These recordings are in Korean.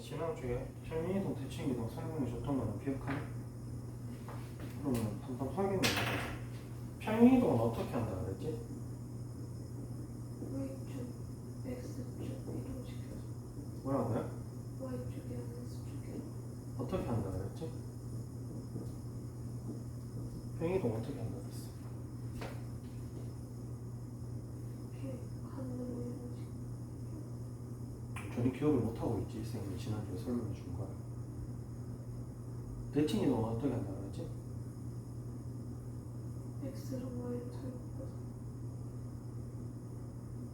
지난주에 평행이동 대칭이동 설명해줬던 거는 기억하니? 그러면 한번 확인해보자. 평행이동은 어떻게 한다 그랬지? Y축, X축 이동시켜서 뭐라고요? Y축이랑 X축이랑 어떻게 한다 그랬지? 평행이동 어떻게 한다 그랬어? 이렇게 하늘로 이동시켜 전혀 기억을 못하고 있지. 쌤이 지난주에 설명해 준 거야. 대칭이동은 어떻게 한다 그랬지? X랑 Y를 잘 묶어서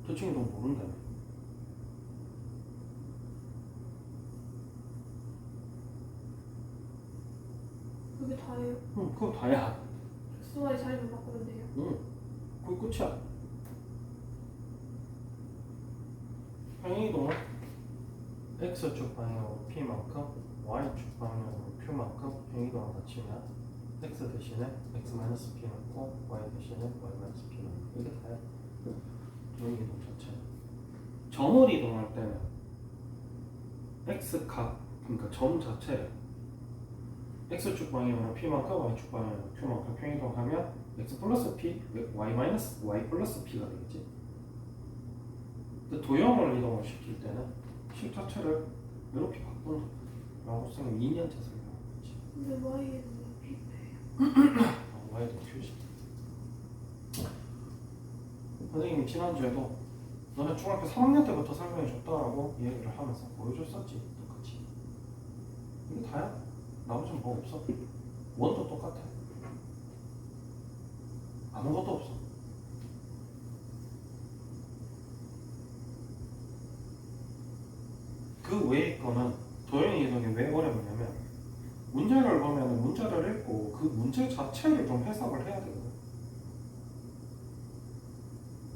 대칭이동 모른다며. 그게 다예요. 응, 그거 다야. X, Y 자리만 바꾸면 돼요. 응, 그게 끝이야. 평행이동은 X축 방향으로 P만큼 Y축 방향으로 Q만큼 평행이동을 갖추면 X 대신에 X-P 넣고 Y 대신에 Y-P 넣고 이게 다야. 평행이동 자체. 점을 이동할 때는 X값, 그러니까 점 자체를 X축 방향으로 P만큼 Y축 방향으로 Q만큼 평행이동하면 X 플러스 P, Y 마이너스 Y 플러스 P가 되겠지. 근데 도형을 이동을 시킬 때는 식 자체를 이렇게 바꾼다 라고 쌤은 2년째 설명하고 있지. 근데 Y는 P예요. Y도 Q지. 선생님이 지난주에도 너네 중학교 3학년 때부터 설명해 줬다라고 얘기를 하면서 보여줬었지. 똑같이. 이게 다야. 나머지는 뭐 없어. 원도 똑같아. 아무것도 없어. 그 외의 거는 도형 이동이 왜 어렵냐면 문제를 보면 문제를 읽고 그 문제 자체를 좀 해석을 해야 되거든.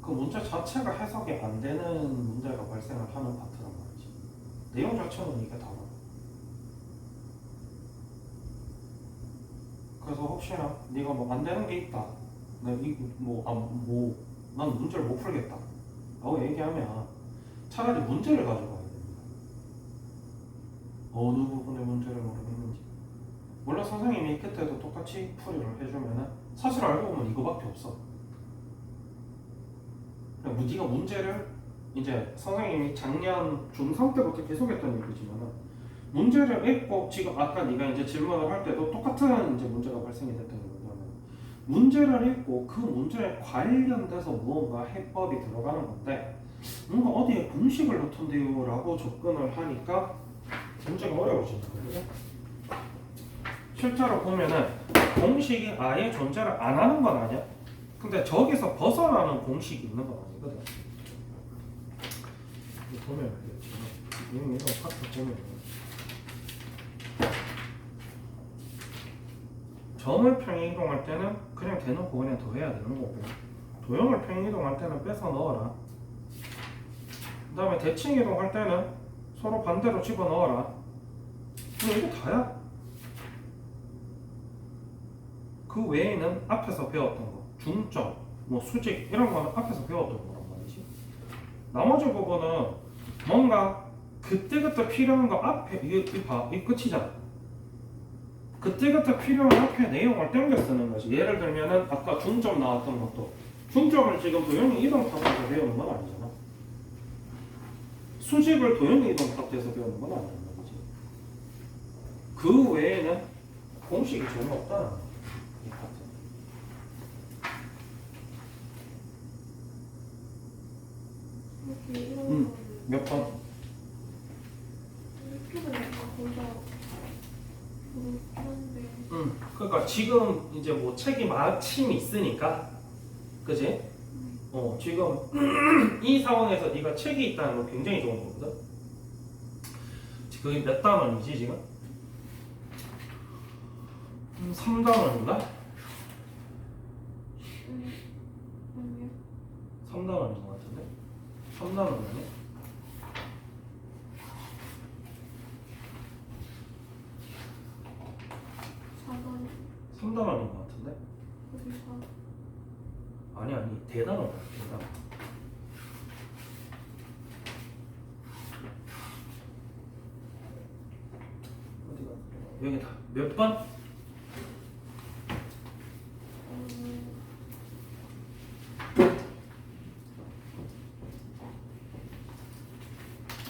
그 문제 자체가 해석이 안 되는 문제가 발생을 하는 파트란 말이지. 내용 자체는 이게 다르다. 그래서 혹시나 네가 뭐 안 되는 게 있다. 난 문제를 못 풀겠다. 라고 얘기하면 차라리 문제를 가지고 와야 됩니다. 어느 부분의 문제를 모르겠는지. 물론 선생님이 그때도 똑같이 풀이를 해주면은 사실 알고 보면 이거밖에 없어. 네가 문제를 이제 선생님이 작년 중3 때부터 계속 했던 얘기지만은 문제를 읽고 지금 아까 네가 이제 질문을 할 때도 똑같은 이제 문제가 발생이 됐던 게 뭐냐면 문제를 읽고 그 문제에 관련돼서 무언가 해법이 들어가는 건데 뭔가 어디에 공식을 넣던데요 라고 접근을 하니까 문제가 어려워지는 거예요. 실제로 보면은 공식이 아예 존재를 안 하는 건 아니야. 근데 저기서 벗어나는 공식이 있는 건 아니거든. 이거 보면 알겠지만 이거 파트 보면 점을 평행이동할 때는 그냥 대놓고 그냥 더해야 되는 거고 도형을 평행이동할 때는 빼서 넣어라. 그 다음에 대칭이동할 때는 서로 반대로 집어넣어라. 근데 이게 다야. 그 외에는 앞에서 배웠던 거 중점, 뭐 수직 이런 거는 앞에서 배웠던 거란 말이지. 나머지 부분은 뭔가 그때그때 필요한 거 앞에 이게 봐, 이 끝이잖아. 그때그때 필요한 앞에 내용을 땡겨 쓰는 거지. 예를 들면은 아까 중점 나왔던 것도 중점을 지금 도형이 이동 파트에서 배우는 건 아니잖아. 수직을 도형이 이동 파트에서 배우는 건 아니란 말이지. 그 외에는 공식이 전혀 없다는 거야. 이 파트. 이렇게 이런 몇 번? 이쪽은 약간 거기다 그렇긴 한데 그러니까 지금 이제 뭐 책이 마침이 있으니까, 그지? 지금 이 상황에서 네가 책이 있다는 건 굉장히 좋은 거거든. 그게 몇 단원이지 지금? 3단원인가? 아니요 3단원인 것 같은데? 3단원 아니야? 사단 3단원인 것 같은데? 거기 아니 대단원 대단원. 여기다. 몇 번?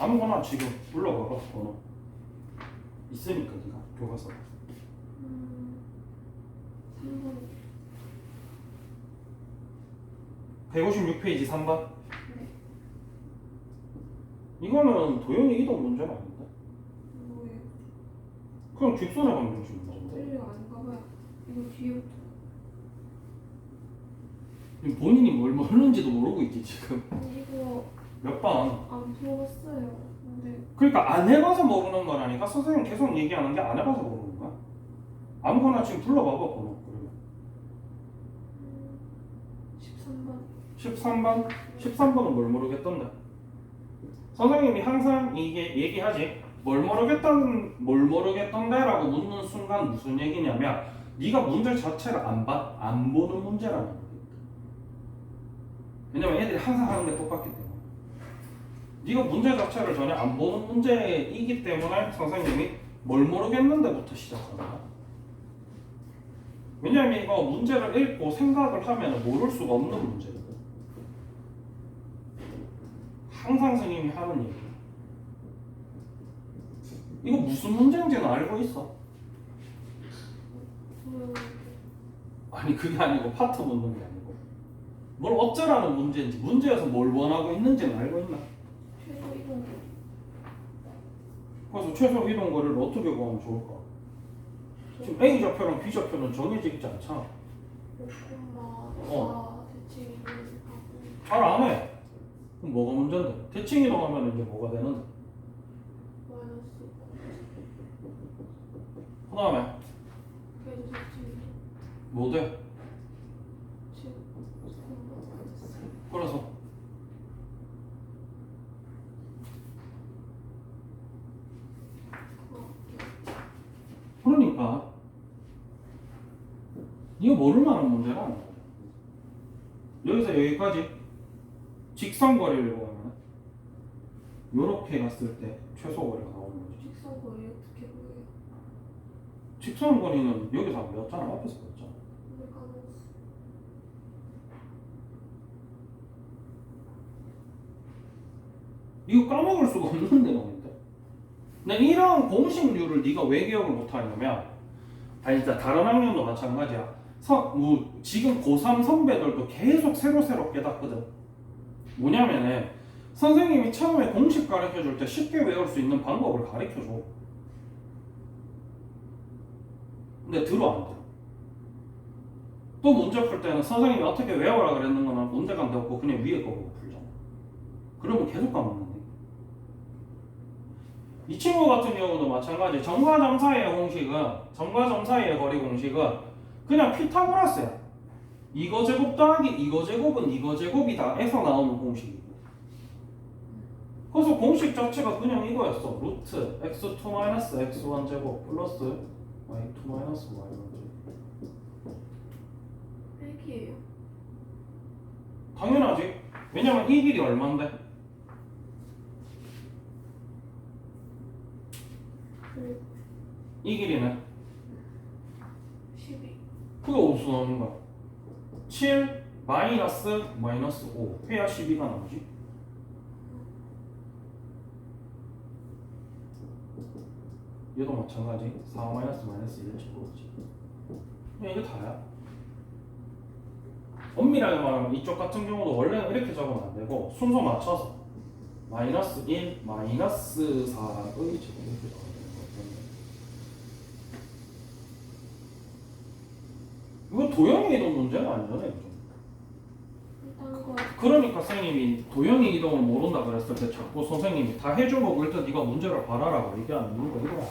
아무거나 지금 불러봐봐. 번호 있으니까 네가 교과서. 3번. 156페이지 3번. 네. 이거는 도형의 이동 문제는 아닌데? 뭐예요? 그럼 직선의 방정식 문제인데? 틀려 아닌가 봐요. 이거 뒤에부터. 지금 본인이 뭘 모르는지도 모르고 있지 지금. 이거 몇 번? 안 풀어봤어요. 근데 그러니까 안 해봐서 모르는 거라니까. 선생님 계속 얘기하는 게 안 해봐서 모르는 거야. 아무거나 지금 불러봐봐 번호. 그러면 13번. 13번? 13번은 뭘 모르겠던데? 선생님이 항상 이게 얘기하지. 뭘 모르겠던데라고 묻는 순간 무슨 얘기냐면 네가 문제 자체를 안 보는 문제라는 거야. 왜냐면 애들이 항상 하는 게 똑같기 때문에. 네가 문제 자체를 전혀 안 보는 문제이기 때문에 선생님이 뭘 모르겠는데부터 시작하는 거야. 왜냐면 이거 문제를 읽고 생각을 하면 모를 수가 없는 문제거든. 항상 선생님이 하는 얘기. 이거 무슨 문제인지는 알고 있어. 아니 그게 아니고 파트 묻는 게 아니고 뭘 어쩌라는 문제인지 문제에서 뭘 원하고 있는지는 알고 있나? 최소 이동. 그래서 최소 이동 거리를 어떻게 구하면 좋을까? 지금 A 좌표랑 B 좌표는 정해져 있지 않잖아. 6,4 대칭 이동하고 잘 안 해. 그럼 뭐가 문제인데? 대칭 이동하면 이제 뭐가 되는데? 마이너스 그 다음에 그래도 대칭 이동. 뭐 돼? 지금 3번 됐어요. 그래서 그러니까 이거 모를 만한 문제가 아니야. 여기서 여기까지 직선거리를 구하면 요렇게 갔을 때 최소거리가 나오는 거지. 직선거리 어떻게 보여요? 직선거리는 여기 다 외웠잖아. 앞에서 외웠잖아. 근데 까먹었어. 이거 까먹을 수가 없는 내용인데. 근데 이런 공식류를 네가 왜 기억을 못하냐면 아니 진짜 다른 학년도 마찬가지야. 지금 고3 선배들도 계속 새로 깨닫거든. 뭐냐면은 선생님이 처음에 공식 가르쳐줄 때 쉽게 외울 수 있는 방법을 가르쳐줘. 근데 들어 안 들어. 또 문제 풀 때는 선생님이 어떻게 외우라 그랬는 거는 문제감도 없고 그냥 위에 거 보고 풀잖아. 그러면 계속 까먹는데. 이 친구 같은 경우도 마찬가지. 점과 점 사이의 공식은 점과 점 사이의 거리 공식은 그냥 피타고라스야. 이거 제곱 더하기 이거 제곱은 이거 제곱이다 에서 나오는 공식이고. 그래서 공식 자체가 그냥 이거였어. 루트 x2 마이너스 x1 제곱 플러스 y2 마이너스 y1 제곱. 백이에요. 당연하지. 왜냐면 이 길이 얼만데? 이 길이는 12. 그게 어디서 나오는 거야? 7 마이너스 5 해야 12가 나오지. 얘도 마찬가지. 4 마이너스 1 집어오지. 그냥 이게 다야. 엄밀하게 말하면 이쪽 같은 경우도 원래는 이렇게 적으면 안 되고 순서 맞춰서 마이너스 1, 마이너스 4의 제곱 이렇게 적어야 되는 거거든요. 이거 도형의 이동 문제는 아니잖아요. 일단 거 그러니까 선생님이 도형의 이동을 모른다 그랬을 때 자꾸 선생님이 다 해주고 일단 네가 문제를 봐라라고 얘기하는 이유가 이거야.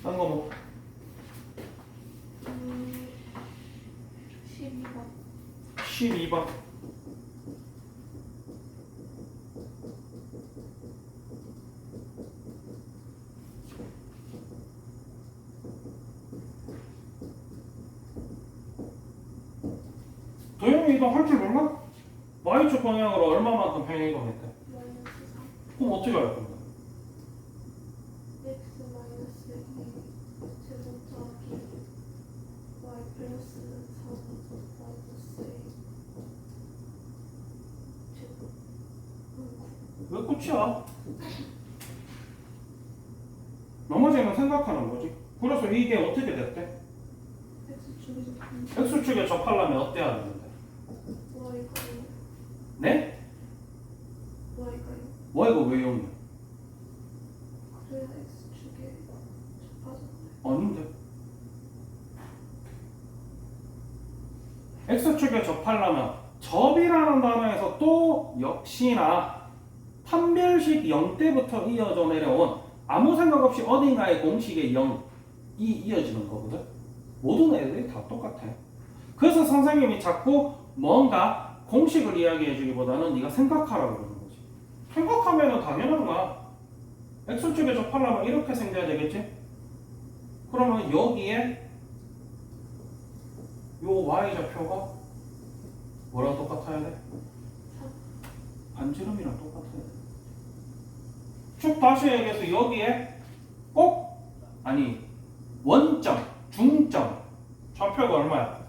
딴 거 뭐? 12번. 12번. 도형의 이동 할 줄 몰라? y축 방향으로 얼마만큼 평행 이동했대? 마이너스 3. 그럼 어떻게 할 건데? x 마이너스 x 왜 끝이야? 나머지는 생각하는 거지. 그래서 이게 어떻게 됐대? X축에서 X축에 접하려면 어때야 되는데? Y가요. 네? Y가요. Y가 왜 0이야? 그래야 X축에 접하잖아요. 아닌데. X축에 접하려면 접이라는 단어에서 또 역시나 판별식 0대부터 이어져 내려온 아무 생각 없이 어딘가의 공식의 0이 이어지는 거거든. 모든 애들이 다 똑같아. 그래서 선생님이 자꾸 뭔가 공식을 이야기해 주기보다는 네가 생각하라고 그러는 거지. 생각하면은 당연한 거야. X축에 접하려면 이렇게 생겨야 되겠지? 그러면 여기에 요 Y좌표가 뭐랑 똑같아야 돼? 반지름이랑 똑같아야 돼. 쭉 다시 얘기해서 여기에 꼭 아니 원점, 중점 좌표가 얼마야?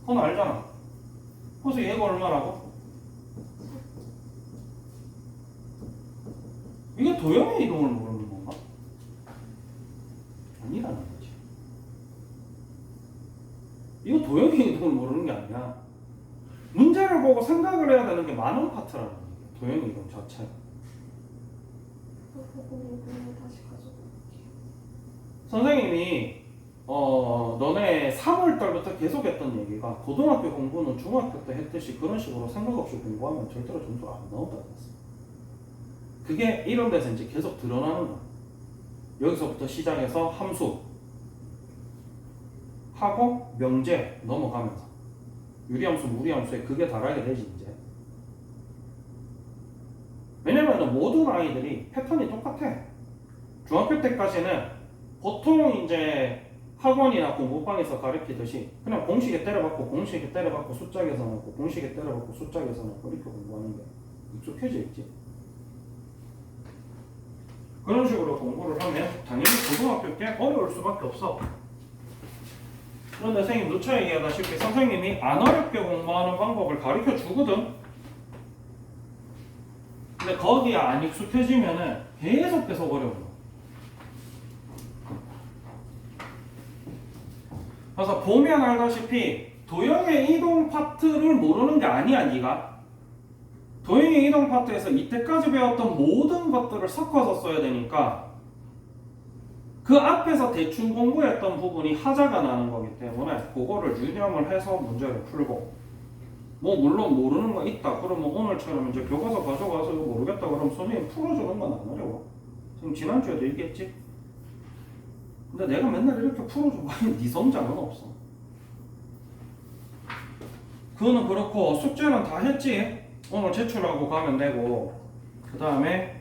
그건 알잖아. 그래서 얘가 얼마라고? 이게 도형의 이동을 모르는 건가? 아니라는 거지. 이거 도형의 이동을 모르는 게 아니야. 문제를 보고 생각을 해야 되는 게 많은 파트라는 거야. 도형의 이동 자체가. 보고 다시 가져볼게요. 선생님이 너네 3월달부터 계속했던 얘기가 고등학교 공부는 중학교 때 했듯이 그런 식으로 생각 없이 공부하면 절대로 점수가 안 나온다고 했어. 그게 이런 데서 이제 계속 드러나는 거야. 여기서부터 시작해서 함수 하고 명제 넘어가면서 유리함수, 무리함수에 그게 달하게 되지 이제. 왜냐면 모든 아이들이 패턴이 똑같아. 중학교 때까지는 보통 이제 학원이나 공부방에서 가르치듯이 그냥 공식에 때려박고 공식에 때려박고 숫자 계산하고 공식에 때려박고 숫자 계산하고 이렇게 공부하는 게 익숙해져 있지. 그런 식으로 공부를 하면 당연히 고등학교 때 어려울 수밖에 없어. 그런데 선생님 누차 얘기하다시피 선생님이 안 어렵게 공부하는 방법을 가르쳐 주거든. 근데 거기에 안 익숙해지면은 계속 어려워. 그래서 보면 알다시피 도형의 이동 파트를 모르는 게 아니야, 네가. 도형의 이동 파트에서 이때까지 배웠던 모든 것들을 섞어서 써야 되니까 그 앞에서 대충 공부했던 부분이 하자가 나는 거기 때문에 그거를 유념을 해서 문제를 풀고, 뭐 물론 모르는 거 있다 그러면 오늘처럼 이제 교과서 가져가서 이거 모르겠다 그러면 선생님 풀어주는 건 안 어려워. 지금 지난주에도 얘기했지. 근데 내가 맨날 이렇게 풀어주고 네 성장은 없어. 그거는 그렇고 숙제는 다 했지. 오늘 제출하고 가면 되고, 그 다음에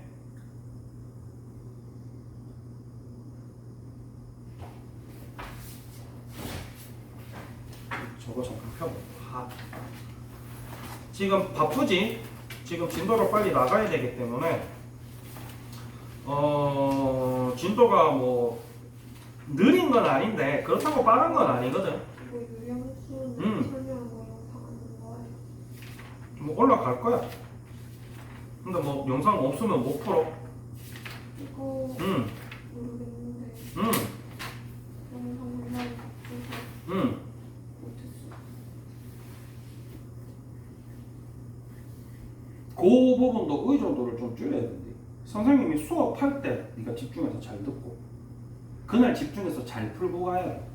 저거 잠깐 펴봐. 지금 바쁘지? 지금 진도를 빨리 나가야 되기 때문에 진도가 뭐 느린 건 아닌데 그렇다고 빠른 건 아니거든. 이거 유형수는 설명한 거 영상 안 나와요. 뭐 올라갈 거야. 근데 뭐 영상 없으면 못 풀어. 이거 모르겠는데 영상 하나를 바꿔서 못했어. 그 부분도 의존도를 좀 줄여야 된대. 선생님이 수업할 때 네가 집중해서 잘 듣고 그날 집중해서 잘 풀고 가야 돼.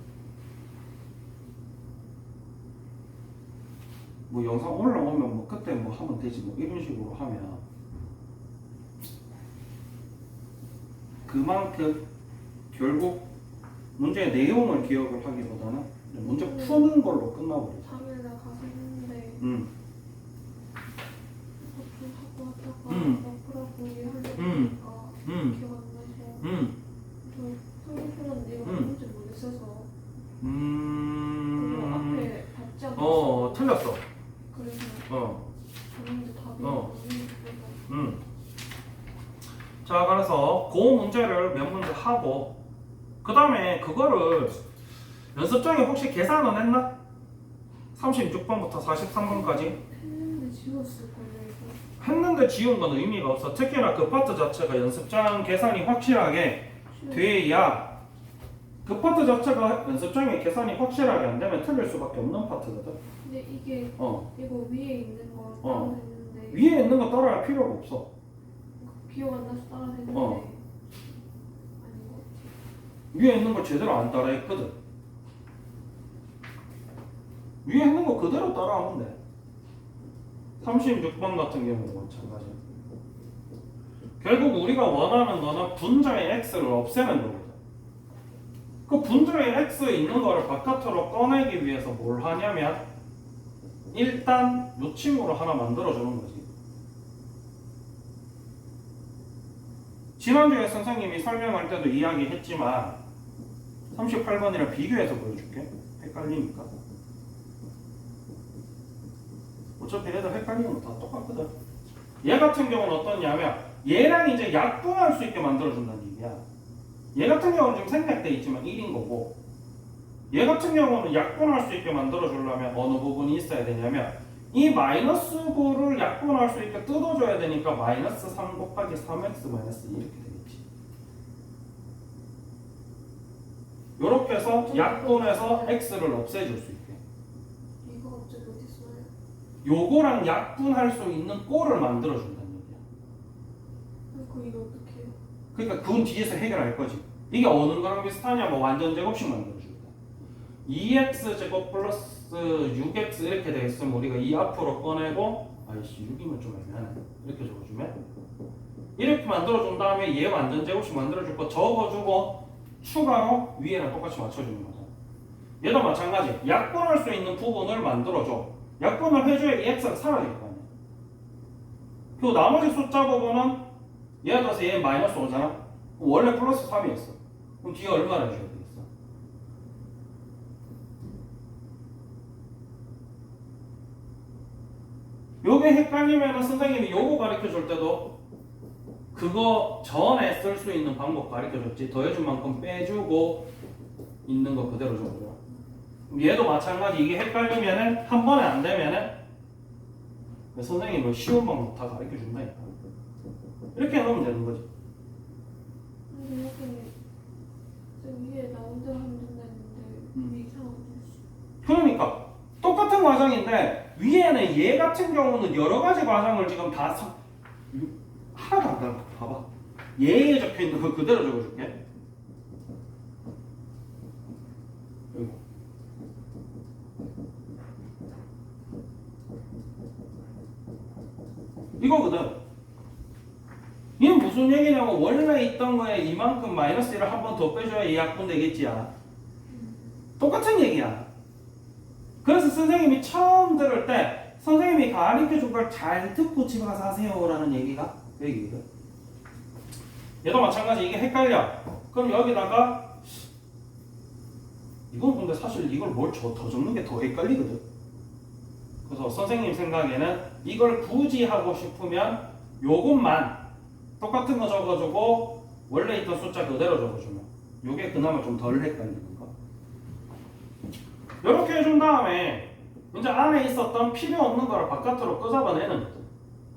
뭐 영상 올라오면 뭐 그때 뭐 하면 되지 뭐 이런 식으로 하면 그만큼 결국 문제의 내용을 기억을 하기보다는 문제 푸는 걸로 끝나버리죠. 3일 날 가서 했는데 좀 하고 하다가 너프라고 이해하려고 하니까 기억 안 나서 저 성경표는 내가 뭔지 모르겠어서 그거 앞에 받지 않았어. 틀렸어. 그래서 봤는데 답이 자, 그래서 그 문제를 몇 문제 하고 그 다음에 그거를 연습장에 혹시 계산은 했나? 36번부터 43번까지? 했는데 지웠을걸요 이거. 했는데 지운 건 의미가 없어. 특히나 그 파트 자체가 연습장 계산이 확실하게 돼야 그 파트 자체가 연습장에 계산이 확실하게 안 되면 틀릴 수밖에 없는 파트거든. 근데 이게 어. 이거 위에 있는 거 어. 따라 했는데 위에 있는 거 따라할 필요가 없어. 기억 안 나서 따라 했는데 어. 아닌 것 같아. 위에 있는 걸 제대로 안 따라했거든. 위에 있는 거 그대로 따라하면 돼. 36번 같은 경우도 마찬가지야. 결국 우리가 원하는 거는 분자의 x를 없애는 거거든. 그 분자의 x에 있는 거를 바깥으로 꺼내기 위해서 뭘 하냐면 일단 요 친구를 하나 만들어주는 거지. 지난주에 선생님이 설명할 때도 이야기했지만 38번이랑 비교해서 보여줄게. 헷갈리니까. 어차피 얘들 헷갈리는 거 다 똑같거든. 얘 같은 경우는 어떠냐면 얘랑 이제 약분할 수 있게 만들어준다는 얘기야. 얘 같은 경우는 지금 생략돼 있지만 1인 거고 얘 같은 경우는 약분할 수 있게 만들어주려면 어느 부분이 있어야 되냐면 이 마이너스 9를 약분할 수 있게 뜯어줘야 되니까 마이너스 3 곱하기 3x 마이너스 2 이렇게 되겠지. 요렇게 해서 약분해서 x를 없애줄 수 있게. 이거 갑자기 어디 있어요? 요거랑 약분할 수 있는 꼴을 만들어준다는 얘기야. 그럼 이거 어떻게 해요? 그러니까 그건 뒤에서 해결할 거지. 이게 어느 거랑 비슷하냐? 뭐 완전 제곱식 만들어줄게. 2x 제곱 플러스 6x 이렇게 되겠으면 우리가 이 앞으로 꺼내고 아이씨 6이면 좀 애매하네. 이렇게 적어주면 이렇게 만들어준 다음에 얘 완전 제곱식 만들어줄 거 적어주고 추가로 위에랑 똑같이 맞춰주는 거죠. 얘도 마찬가지. 약분할 수 있는 부분을 만들어줘. 약분을 해줘야 이 x가 사라질 거 아니야. 그 나머지 숫자 부분은 예를 들어서 얘는 마이너스 5잖아. 원래 플러스 3이었어. 그럼 뒤에 얼마를 해줘야 되겠어? 요게 헷갈리면 선생님이 요거 가르쳐 줄 때도 그거 전에 쓸 수 있는 방법 가르쳐 줬지. 더해준 만큼 빼주고 있는 거 그대로 적어줘. 얘도 마찬가지. 이게 헷갈리면은 한 번에 안 되면은 선생님은 쉬운 방법 다 가르쳐 준다니까. 이렇게 해놓으면 되는 거지. 근데 여기 저 위에 나온 대로 하면 된다 했는데 이게 이상하게 됐어. 그러니까 똑같은 과정인데 위에는 얘 같은 경우는 여러 가지 과정을 지금 다 하나도 안 달라. 봐봐. 얘에 적혀 있는 거 그대로 적어줄게. 여기. 이거거든. 이게 무슨 얘기냐면 원래 있던 거에 이만큼 마이너스 1을 한 번 더 빼줘야 이 약분 되겠지야. 똑같은 얘기야. 그래서 선생님이 처음 들을 때 선생님이 가르쳐 준 걸 잘 듣고 집에 가서 하세요 라는 얘기가 그 얘기거든. 얘도 마찬가지. 이게 헷갈려. 그럼 여기다가 이건 근데 사실 이걸 뭘 더 적는 게 더 헷갈리거든. 그래서 선생님 생각에는 이걸 굳이 하고 싶으면 요것만 똑같은 거 적어주고 원래 있던 숫자 그대로 적어주면 요게 그나마 좀 덜 헷갈리는 거. 이렇게 해준 다음에 이제 안에 있었던 필요 없는 거를 바깥으로 끄잡아내는 거죠.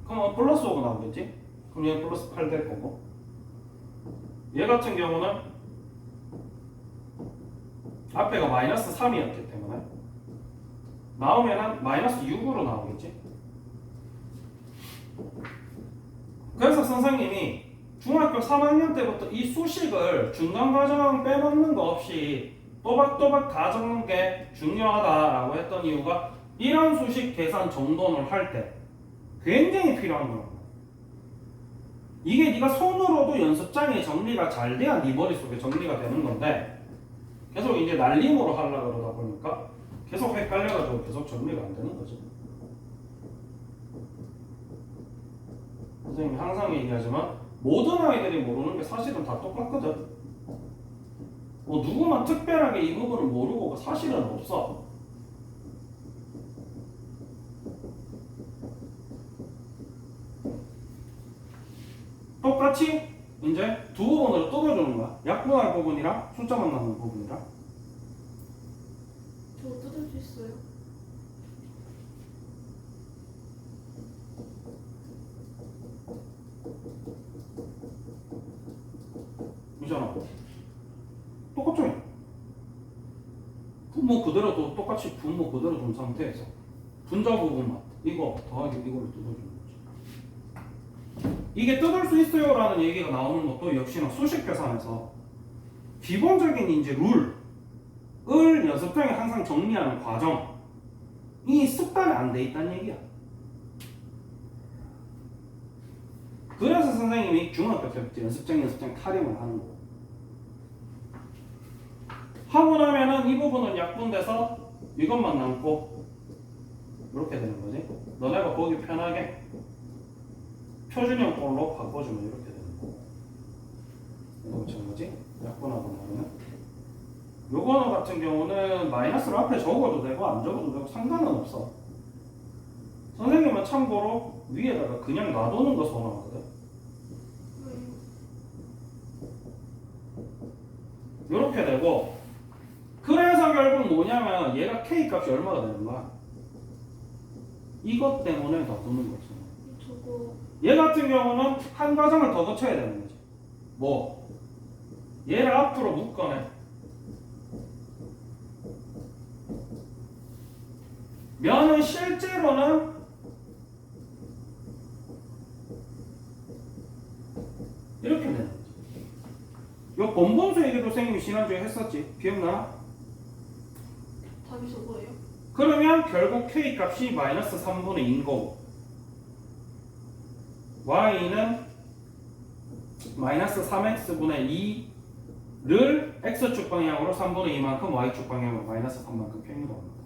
그러면 플러스 5가 나오겠지? 그럼 얘는 플러스 8 될 거고 얘 같은 경우는 앞에가 마이너스 3이었기 때문에 나오면은 마이너스 6으로 나오겠지? 그래서 선생님이 중학교 3학년 때부터 이 수식을 중간 과정 빼먹는 거 없이 또박또박 다 적는 게 중요하다라고 했던 이유가 이런 수식 계산 정돈을 할 때 굉장히 필요한 거야. 이게 네가 손으로도 연습장에 정리가 잘 돼야 네 머릿속에 정리가 되는 건데 계속 이제 날림으로 하려고 그러다 보니까 계속 헷갈려가지고 계속 정리가 안 되는 거지. 선생님이 항상 얘기하지만 모든 아이들이 모르는 게 사실은 다 똑같거든. 뭐 누구만 특별하게 이 부분을 모르고가 사실은 없어. 똑같이 이제 두 부분으로 뜯어주는 거야. 약분할 부분이랑 숫자만 남는 부분이랑. 저거 뜯을 수 있어요? 이잖아. 똑같죠? 분모 그대로 똑같이 분모 그대로 둔 상태에서 분자 부분만 이거 더하기 이거를 뜯어주는 거지. 이게 뜯을 수 있어요 라는 얘기가 나오는 것도 역시나 수식 계산에서 기본적인 이제 룰을 연습장에 항상 정리하는 과정이 습관이 안 돼 있다는 얘기야. 그래서 선생님이 중학교 때부터 연습장 타령을 하는 거고, 하고 나면은 이 부분은 약분돼서 이것만 남고 이렇게 되는 거지. 너네가 보기 편하게 표준형 꼴로 바꿔주면 이렇게 되는 거고, 이거 붙이는 거지. 약분하고 나면은 요거는 같은 경우는 마이너스를 앞에 적어도 되고 안 적어도 되고 상관은 없어. 선생님은 참고로 위에다가 그냥 놔두는 거 선호하거든. 이렇게 되고, 그래서 결국 뭐냐면 얘가 k 값이 얼마가 되는 거야? 이것 때문에 놔두는 거지. 저거 얘 같은 경우는 한 과정을 더 거쳐야 되는 거지. 뭐 얘를 앞으로 묶어내. 면은 실제로는 이렇게 되는 거지. 요 본분수 얘기도 선생님이 지난주에 했었지. 기억나? 답이 저거예요? 그러면 결국 k 값이 마이너스 3분의 2인 거고, y는 마이너스 3x분의 2를 x축 방향으로 3분의 2만큼 y축 방향으로 마이너스 3만큼 팽이로 합니다.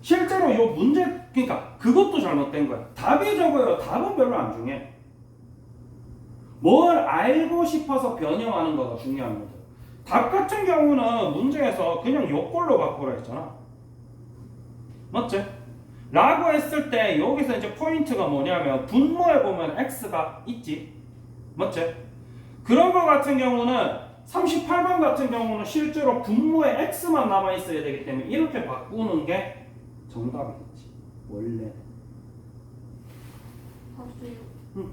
실제로 요 문제, 그러니까 그것도 잘못된 거야. 답이 적어요. 답은 별로 안 중요해. 뭘 알고 싶어서 변형하는 거가 중요한 거죠. 답 같은 경우는 문제에서 그냥 요꼴로 바꾸라 했잖아. 맞지? 라고 했을 때 여기서 이제 포인트가 뭐냐면 분모에 보면 x가 있지. 맞지? 그런 거 같은 경우는 38번 같은 경우는 실제로 분모에 x만 남아 있어야 되기 때문에 이렇게 바꾸는 게 정답이겠지. 원래. 답이요. 응.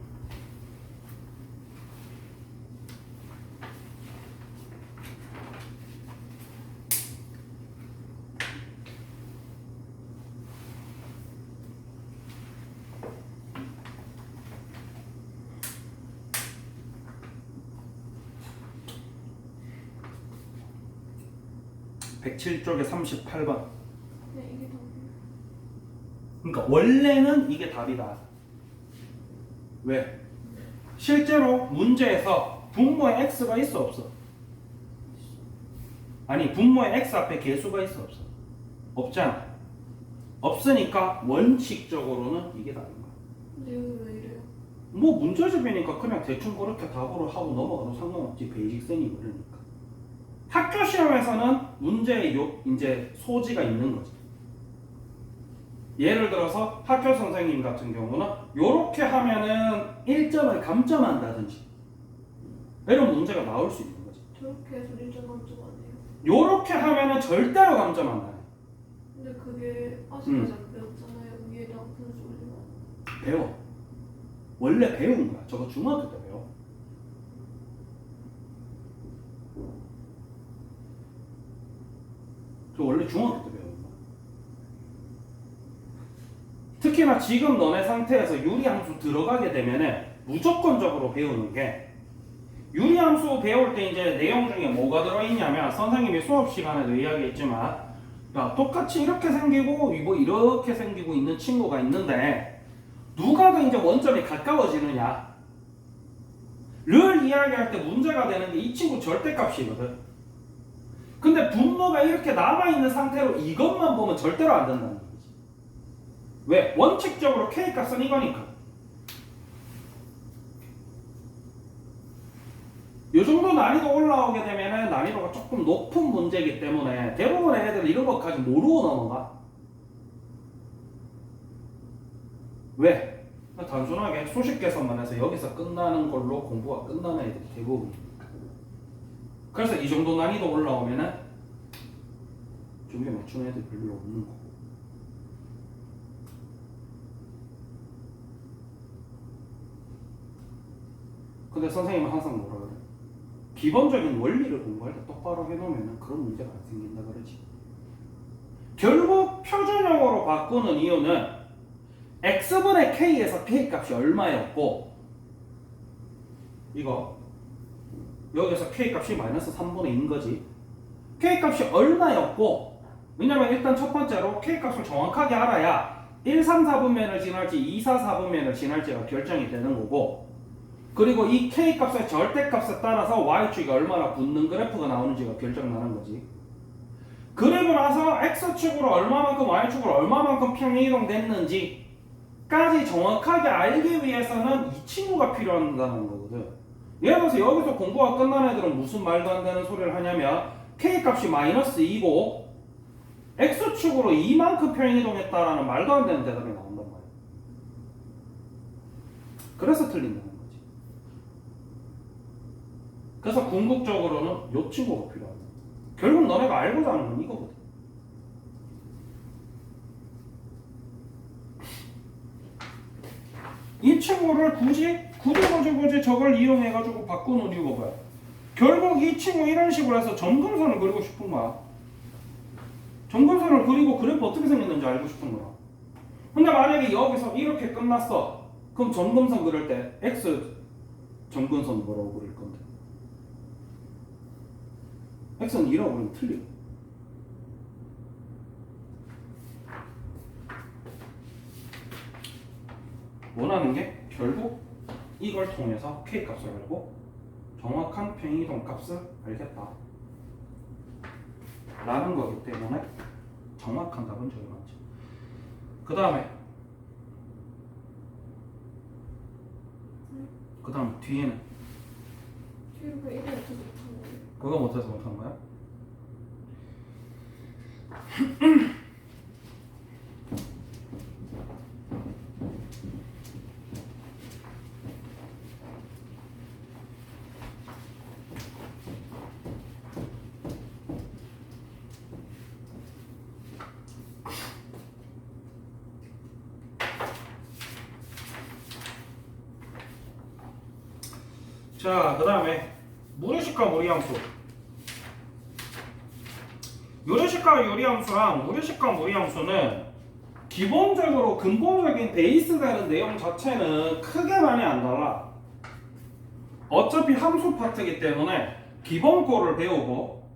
(107쪽에) 38번. 네, 이게 답이에요. 그러니까 원래는 이게 답이다. 왜? 실제로 문제에서 분모에 x가 있어 없어? 아니, 분모에 x 앞에 개수가 있어 없어? 없잖아. 없으니까 원칙적으로는 이게 답인 거야. 근데 여기 왜 이래요? 뭐 문제집이니까 그냥 대충 그렇게 답으로 하고 넘어가도 상관없지. 베이직생이 그러니까. 학교 시험에서는 문제의 이제 소지가 있는 거지. 예를 들어서 학교 선생님 같은 경우는 요렇게 하면은 1점을 감점한다든지 이런 문제가 나올 수 있는 거지. 저렇게 해서 1점 감점 아니에요? 요렇게 하면은 절대로 감점한다. 근데 그게 아직까지 안 배웠잖아요. 위에다가 분수 올리면. 배워. 원래 배운 거야. 저거 중학교 때 배워. 저 원래 중학교 때 배운 거야. 특히나 지금 너네 상태에서 유리함수 들어가게 되면은 무조건적으로 배우는 게, 유리함수 배울 때 이제 내용 중에 뭐가 들어있냐면 선생님이 수업 시간에도 이야기했지만, 야, 똑같이 이렇게 생기고 뭐 이렇게 생기고 있는 친구가 있는데 누가 더 이제 원점이 가까워지느냐 를 이야기할 때 문제가 되는 게 이 친구 절대값이거든. 근데 분모가 이렇게 남아있는 상태로 이것만 보면 절대로 안 된다는 거지. 왜? 원칙적으로 K값은 이거니까. 이 정도 난이도 올라오게 되면 난이도가 조금 높은 문제이기 때문에 대부분의 애들은 이런 것까지 모르고 넘어가. 왜? 단순하게 수식 계산만 해서 여기서 끝나는 걸로 공부가 끝나는 애들이 대부분이니까. 그래서 이 정도 난이도 올라오면은 준비에 맞추는 애들 별로 없는 거고. 근데 선생님은 항상 뭐라 그래? 기본적인 원리를 공부할 때 똑바로 해놓으면 그런 문제가 안 생긴다 그러지. 결국 표준형으로 바꾸는 이유는 x분의 k에서 k 값이 얼마였고 이거 여기서 k 값이 마이너스 3분의 2인 거지. k 값이 얼마였고 왜냐면 일단 첫 번째로 k 값을 정확하게 알아야 1, 3, 4분면을 지날지 2, 4, 4분면을 지날지가 결정이 되는 거고 그리고 이 k 값의 절대값에 따라서 y축이 얼마나 붙는 그래프가 나오는지가 결정나는 거지. 그리고 나서 x축으로 얼마만큼 y축으로 얼마만큼 평행이동됐는지까지 정확하게 알기 위해서는 이 친구가 필요하다는 거거든. 예를 들어서 여기서 공부가 끝난 애들은 무슨 말도 안 되는 소리를 하냐면 k 값이 마이너스 2고 x축으로 이만큼 평행이동했다라는 말도 안 되는 대답이 나온단 말이야. 그래서 틀린다는 거지. 그래서 궁극적으로는 요 친구가 필요하다. 결국 너네가 알고자 하는 건 이거거든. 이 친구를 굳이 저걸 이용해가지고 바꾸는 이유가 뭐야? 결국 이 친구 이런 식으로 해서 점근선을 그리고 싶은 거야. 점근선을 그리고 그래프 어떻게 생겼는지 알고 싶은 거야. 근데 만약에 여기서 이렇게 끝났어. 그럼 점근선 그릴 때 x 점근선 뭐라고 그릴 건데? x는 2라고 그러면 틀려. 원하는 게 결국 이걸 통해서 k 값을 알고 정확한 평행이동 값을 알겠다 라는 거기 때문에 정확한 답은 저기 맞죠. 그 다음에 뒤에는 뒤로 이래 못해서 못한 거예요. 그거 못해서 못한 거야? 자, 그 다음에 무리식과 무리함수. 요리식과 요리함수랑 무리식과 무리함수는 기본적으로 근본적인 베이스 되는 내용 자체는 크게 많이 안 달라. 어차피 함수 파트이기 때문에 기본 거를 배우고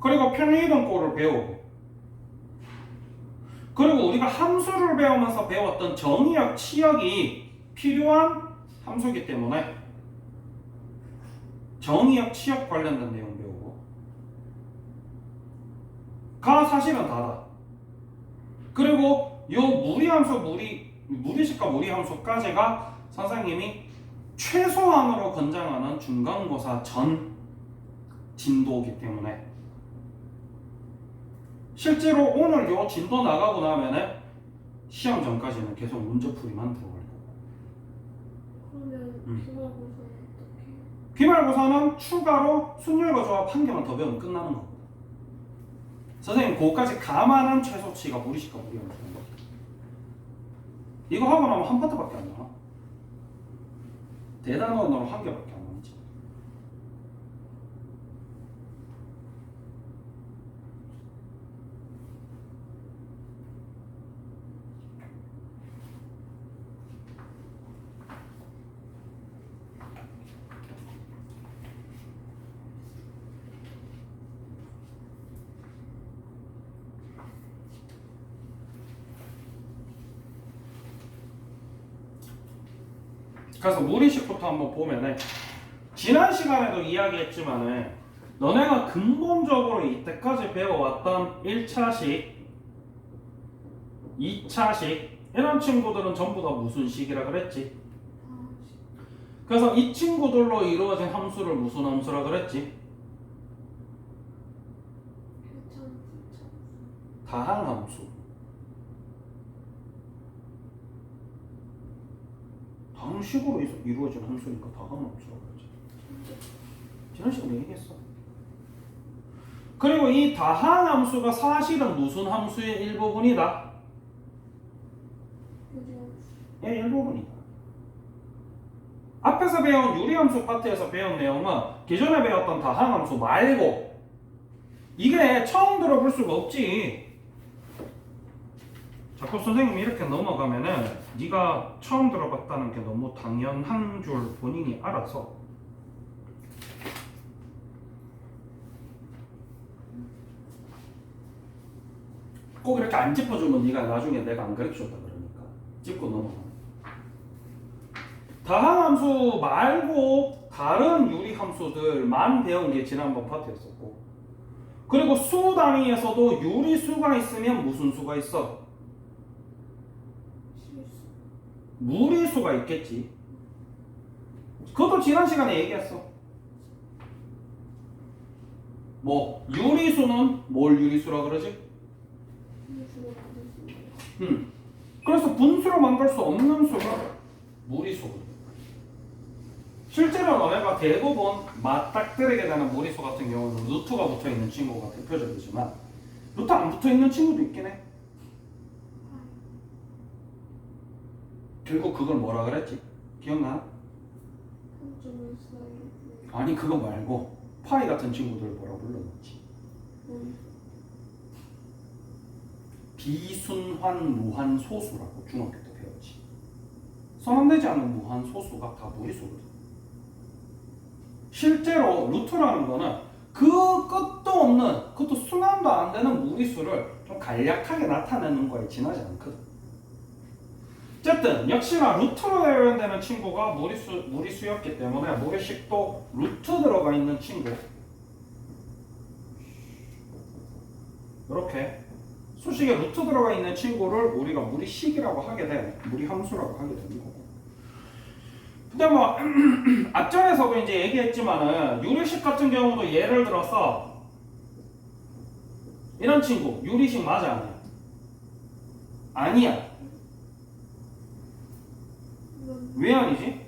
그리고 평행이동 거를 배우고 그리고 우리가 함수를 배우면서 배웠던 정의역, 치역이 필요한 함수이기 때문에 정의역, 치역 관련된 내용 배우고 가 사실은 다다. 그리고 요 무리함수, 무리식과 무리함수까지가 선생님이 최소한으로 권장하는 중간고사 전 진도이기 때문에 실제로 오늘 요 진도 나가고 나면은 시험 전까지는 계속 문제풀이만 들어갈 거고. 그러면 기말고사는 어떻게 해요? 기말고사는 추가로 순열과 조합 한 개만 더 배우면 끝나는 거거든. 선생님 그거까지 감안한 최소치가 무리식과 무리함수인 거지. 이거 하고 나면 한 파트밖에 안 나와. 대단한 언어로 한 개밖에 안 나오지. 그래서 무리식부터 한번 보면은 지난 시간에도 이야기했지만은 너네가 근본적으로 이때까지 배워왔던 1차식, 2차식 이런 친구들은 전부 다 무슨 식이라 그랬지? 그래서 이 친구들로 이루어진 함수를 무슨 함수라 그랬지? 다항함수. 다항식으로 이루어진 함수니까 다항함수라고 그러지. 지난 시간에 얘기했어. 그리고 이 다항함수가 사실은 무슨 함수의 일부분이다? 예, 일부분이다. 앞에서 배운 유리함수 파트에서 배운 내용은 기존에 배웠던 다항함수 말고 이게 처음 들어볼 수가 없지. 자꾸 선생님이 이렇게 넘어가면은 네가 처음 들어봤다는 게 너무 당연한 줄 본인이 알아서 꼭 이렇게 안 짚어주면 네가 나중에 내가 안 가르쳐줬다 그러니까 짚고 넘어가. 다항함수 말고 다른 유리함수들만 배운 게 지난번 파트였었고, 그리고 수 단위에서도 유리수가 있으면 무슨 수가 있어? 실수. 무리수가 있겠지. 그것도 지난 시간에 얘기했어. 뭐 유리수는 뭘 유리수라 그러지? 실수로 만들 수 있는. 그래서 분수로 만들 수 없는 수는 무리수거든. 실제로 너네가 대부분 맞닥뜨리게 되는 무리수 같은 경우는 루트가 붙어있는 친구가 대표적이지만 루트 안 붙어있는 친구도 있긴 해. 결국 그걸 뭐라 그랬지? 기억나? 3.1 사이. 아니 그거 말고 파이 같은 친구들을 뭐라 불러놓지? 비순환 무한 소수라고 중학교 때 배웠지. 선언되지 않는 무한 소수가 다 무리수거든. 실제로 루트라는 거는 그 끝도 없는, 그것도 순환도 안 되는 무리수를 좀 간략하게 나타내는 거에 지나지 않거든. 어쨌든 역시나 루트로 대변되는 친구가 무리수였기 때문에 무리식도 루트 들어가 있는 친구, 이렇게 수식에 루트 들어가 있는 친구를 우리가 무리식이라고 하게 돼, 무리함수라고 하게 되는 거고. 근데 뭐 앞전에서도 이제 얘기했지만은 유리식 같은 경우도 예를 들어서 이런 친구 유리식 맞아 아니야? 아니야. 왜 아니지?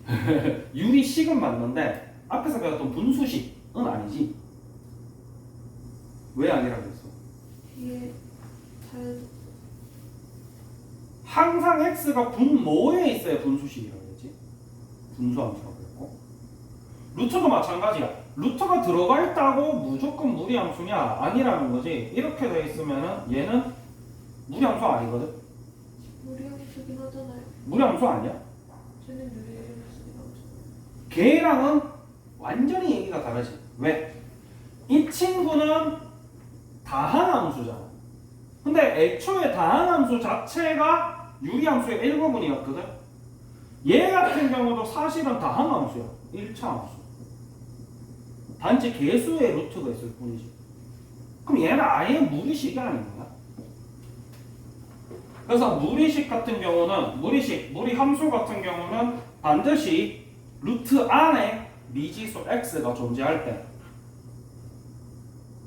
모르겠어요. 유리식은 맞는데 앞에서 배웠던 분수식은 아니지. 왜 아니라고 했어? 뒤에 잘 항상 x가 분모에 있어야 분수식이라고 했지. 분수함수라고 했고, 루트도 마찬가지야. 루트가 들어가 있다고 무조건 무리함수냐? 아니라는 거지. 이렇게 돼 있으면은 얘는 무리함수 아니거든. 무리함수긴 하잖아요. 무리함수 아니야. 쟤는 유리함수긴 하잖아요. 걔랑은 완전히 얘기가 다르지. 왜? 이 친구는 다항함수잖아. 근데 애초에 다항함수 자체가 유리함수의 일부분이었거든. 얘 같은 경우도 사실은 다항함수야. 1차 함수. 단지 개수의 루트가 있을 뿐이지. 그럼 얘는 아예 무리식이 아닌 거야. 그래서 무리식 같은 경우는 무리함수 같은 경우는 반드시 루트 안에 미지수 x가 존재할 때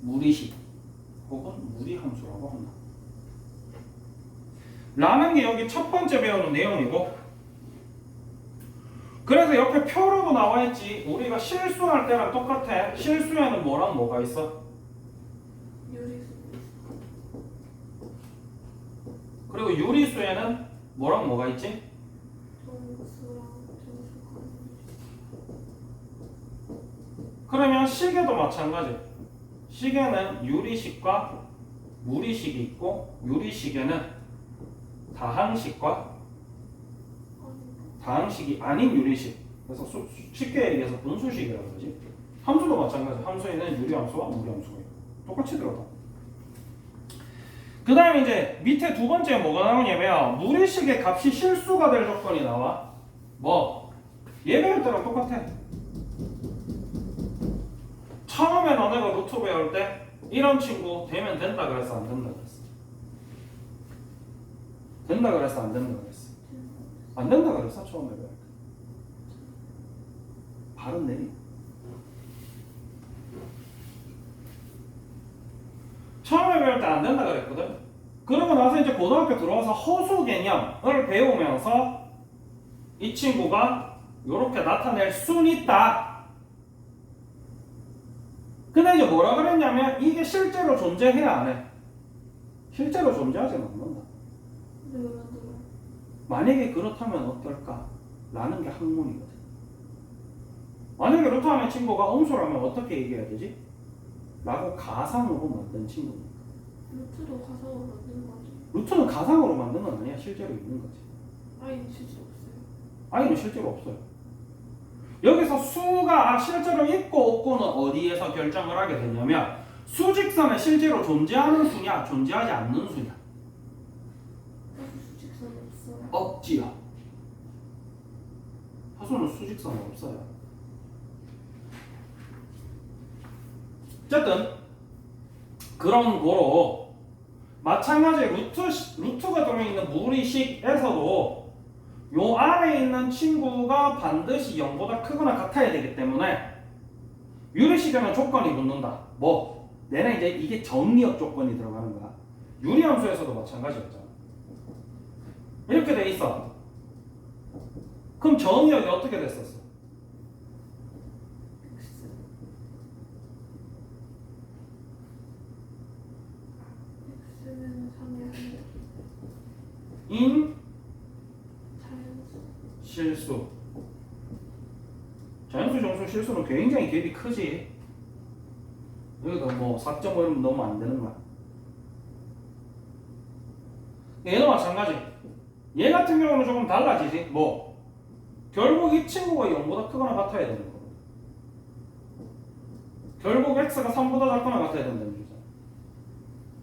무리식 혹은 무리함수라고 한다. 라는 게 여기 첫 번째 배우는 내용이고, 그래서 옆에 표로도 나와 있지. 우리가 실수할 때랑 똑같아. 실수에는 뭐랑 뭐가 있어? 유리수. 그리고 유리수에는 뭐랑 뭐가 있지? 정수랑 정수가. 그러면 시계도 마찬가지. 시계는 유리식과 무리식이 있고, 유리식에는 다항식이 아닌 유리식. 그래서 쉽게 얘기해서 분수식이라고 그러지. 함수도 마찬가지. 함수에는 유리함수와 무리함수가 있고 똑같이 들어가. 그 다음에 이제 밑에 두 번째 뭐가 나오냐면 무리식의 값이 실수가 될 조건이 나와. 뭐? 예배할 때랑 똑같아. 처음에 너네가 루트 배울 때 이런 친구 되면 된다 그랬어, 안 된다 그랬어? 된다 그랬어, 안 된다 그랬어? 안 된다 그랬어, 처음에 배울 때. 발음 내리. 처음에 배울 때 안 된다 그랬거든. 그러고 나서 이제 고등학교 들어와서 허수 개념을 배우면서 이 친구가 이렇게 나타낼 수는 있다. 근데 이제 뭐라 그랬냐면 이게 실제로 존재해야 안 해. 실제로 존재하지는 않는다. 네, 만들어요. 만약에 그렇다면 어떨까? 라는 게 학문이거든. 만약에 루트 안의 친구가 음수라면 어떻게 얘기해야 되지? 라고 가상으로 만든 친구니까. 루트도 가상으로 만드는 거지. 루트는 가상으로 만든 건 아니야. 실제로 있는 거지. 아이는 실제 없어요. i는 실제로 없어요. 여기서 수가 실제로 있고 없고는 어디에서 결정을 하게 되냐면 수직선에 실제로 존재하는 수냐 존재하지 않는 수냐. 수직선이 없어요. 없지요. 하수는 수직선은 없어요. 어쨌든 그런 거로 마찬가지 루트가 들어있는 무리식에서도 요 안에 있는 친구가 반드시 0보다 크거나 같아야 되기 때문에 유리식에는 조건이 붙는다. 뭐? 내는 이제 이게 정리역 조건이 들어가는 거야. 유리함수에서도 마찬가지였잖아. 이렇게 돼 있어. 그럼 정의역이 어떻게 됐었어? X. X는 3이 인 자연수. 실수. 자연수, 정수, 실수는 굉장히 갭이 크지. 여기가 뭐 4.5 이러면 너무 안 되는 거야. 얘도 마찬가지. 얘 같은 경우는 조금 달라지지. 뭐 결국 이 친구가 0보다 크거나 같아야 되는 거고. 결국 x가 3보다 작거나 같아야 된다는 얘기잖아.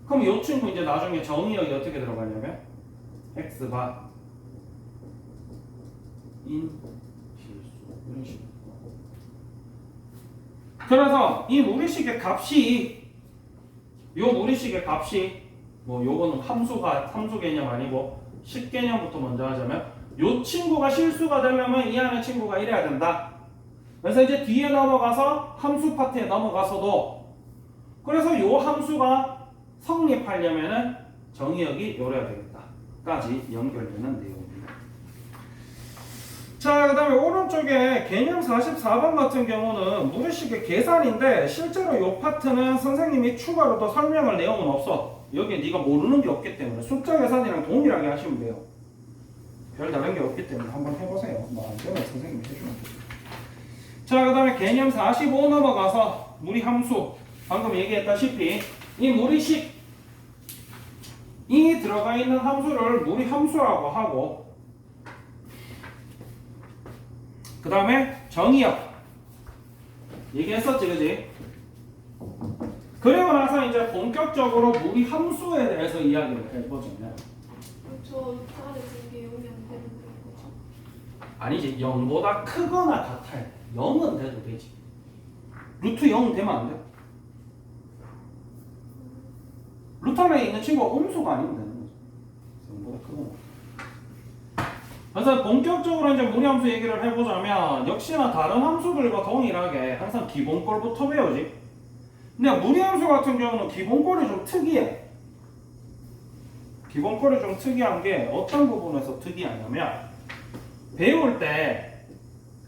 그럼 이 친구 이제 나중에 정의역이 어떻게 들어가냐면 x가 인 실수 이런 식으로. 그래서 이 무리식의 값이 요 무리식의 값이 뭐 요거는 함수 개념 아니고 식 개념부터 먼저 하자면 요 친구가 실수가 되려면 이 안에 친구가 이래야 된다. 그래서 이제 뒤에 넘어가서 함수 파트에 넘어가서도 그래서 요 함수가 성립하려면은 정의역이 요래야 되겠다까지 연결되는 내용입니다. 자, 그 다음에 오른쪽에 개념 44번 같은 경우는 무리식의 계산인데 실제로 이 파트는 선생님이 추가로 더 설명할 내용은 없어. 여기에 네가 모르는 게 없기 때문에 숫자 계산이랑 동일하게 하시면 돼요. 별 다른 게 없기 때문에 한번 해보세요. 뭐 안 되면 선생님이 해주면 돼요. 자, 그 다음에 개념 45 넘어가서 무리함수. 방금 얘기했다시피 이 무리식 이 들어가 있는 함수를 무리함수라고 하고 그 다음에 정의역 얘기했었지, 그지? 그리고 나서 이제 본격적으로 무리함수에 대해서 이야기를 해보자면 저 루트 안에 든 게 0이 안 되는 거죠. 아니지, 0보다 크거나 같아요. 0은 돼도 되지. 루트 0 되면 안 돼. 루트 안에 있는 친구가 음수가 아니면 되는 거죠. 0보다 크거나. 그래서 본격적으로 이제 무리함수 얘기를 해보자면 역시나 다른 함수들과 동일하게 항상 기본꼴부터 배우지. 근데 무리함수 같은 경우는 기본꼴이 좀 특이해. 기본꼴이 좀 특이한 게 어떤 부분에서 특이하냐면 배울 때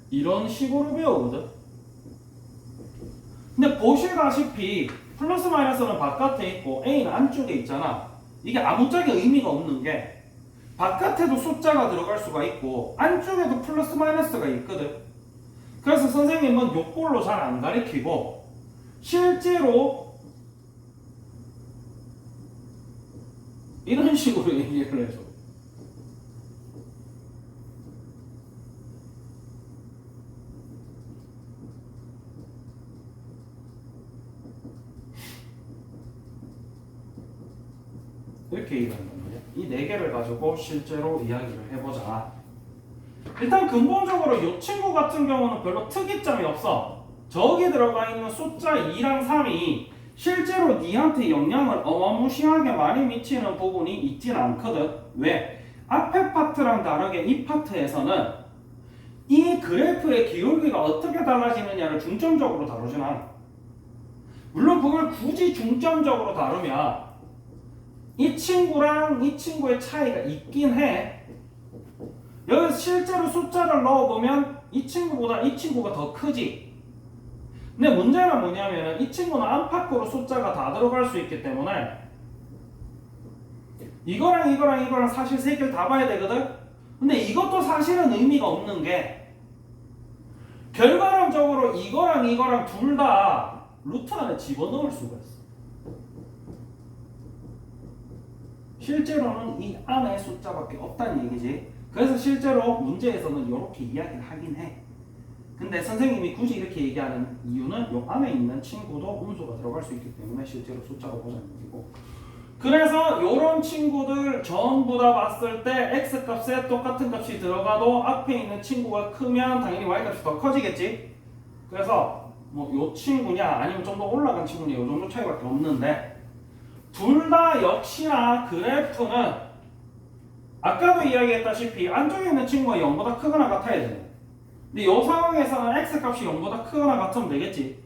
이런 식으로 배우거든. 근데 보시다시피 플러스 마이너스는 바깥에 있고 A는 안쪽에 있잖아. 이게 아무짝에 의미가 없는 게 바깥에도 숫자가 들어갈 수가 있고 안쪽에도 플러스 마이너스가 있거든. 그래서 선생님은 요꼴로 잘 안 가리키고 실제로 이런 식으로 얘기를 해줘. 이렇게 얘기한단 말이야. 이 네 개를 가지고 실제로 이야기를 해보자. 일단 근본적으로 이 친구 같은 경우는 별로 특이점이 없어. 저기 들어가 있는 숫자 2랑 3이 실제로 니한테 영향을 어마무시하게 많이 미치는 부분이 있진 않거든. 왜? 앞에 파트랑 다르게 이 파트에서는 이 그래프의 기울기가 어떻게 달라지느냐를 중점적으로 다루진 않아. 물론 그걸 굳이 중점적으로 다루면 이 친구랑 이 친구의 차이가 있긴 해. 여기서 실제로 숫자를 넣어보면 이 친구보다 이 친구가 더 크지. 근데 문제는 뭐냐면 이 친구는 안팎으로 숫자가 다 들어갈 수 있기 때문에 이거랑 이거랑 이거랑 사실 세 개를 다 봐야 되거든. 근데 이것도 사실은 의미가 없는 게 결과론적으로 이거랑 이거랑 둘 다 루트 안에 집어넣을 수가 있어. 실제로는 이 안에 숫자밖에 없다는 얘기지. 그래서 실제로 문제에서는 이렇게 이야기를 하긴 해. 근데 선생님이 굳이 이렇게 얘기하는 이유는 이 안에 있는 친구도 음수가 들어갈 수 있기 때문에 실제로 숫자가 보자는 얘기고. 그래서 이런 친구들 전부 다 봤을 때 x값에 똑같은 값이 들어가도 앞에 있는 친구가 크면 당연히 y값이 더 커지겠지. 그래서 뭐 이 친구냐 아니면 좀 더 올라간 친구냐 이 정도 차이밖에 없는데 둘 다 역시나 그래프는 아까도 이야기했다시피 안쪽에 있는 친구가 0보다 크거나 같아야 돼. 근데 이 상황에서는 x값이 0보다 크거나 같으면 되겠지.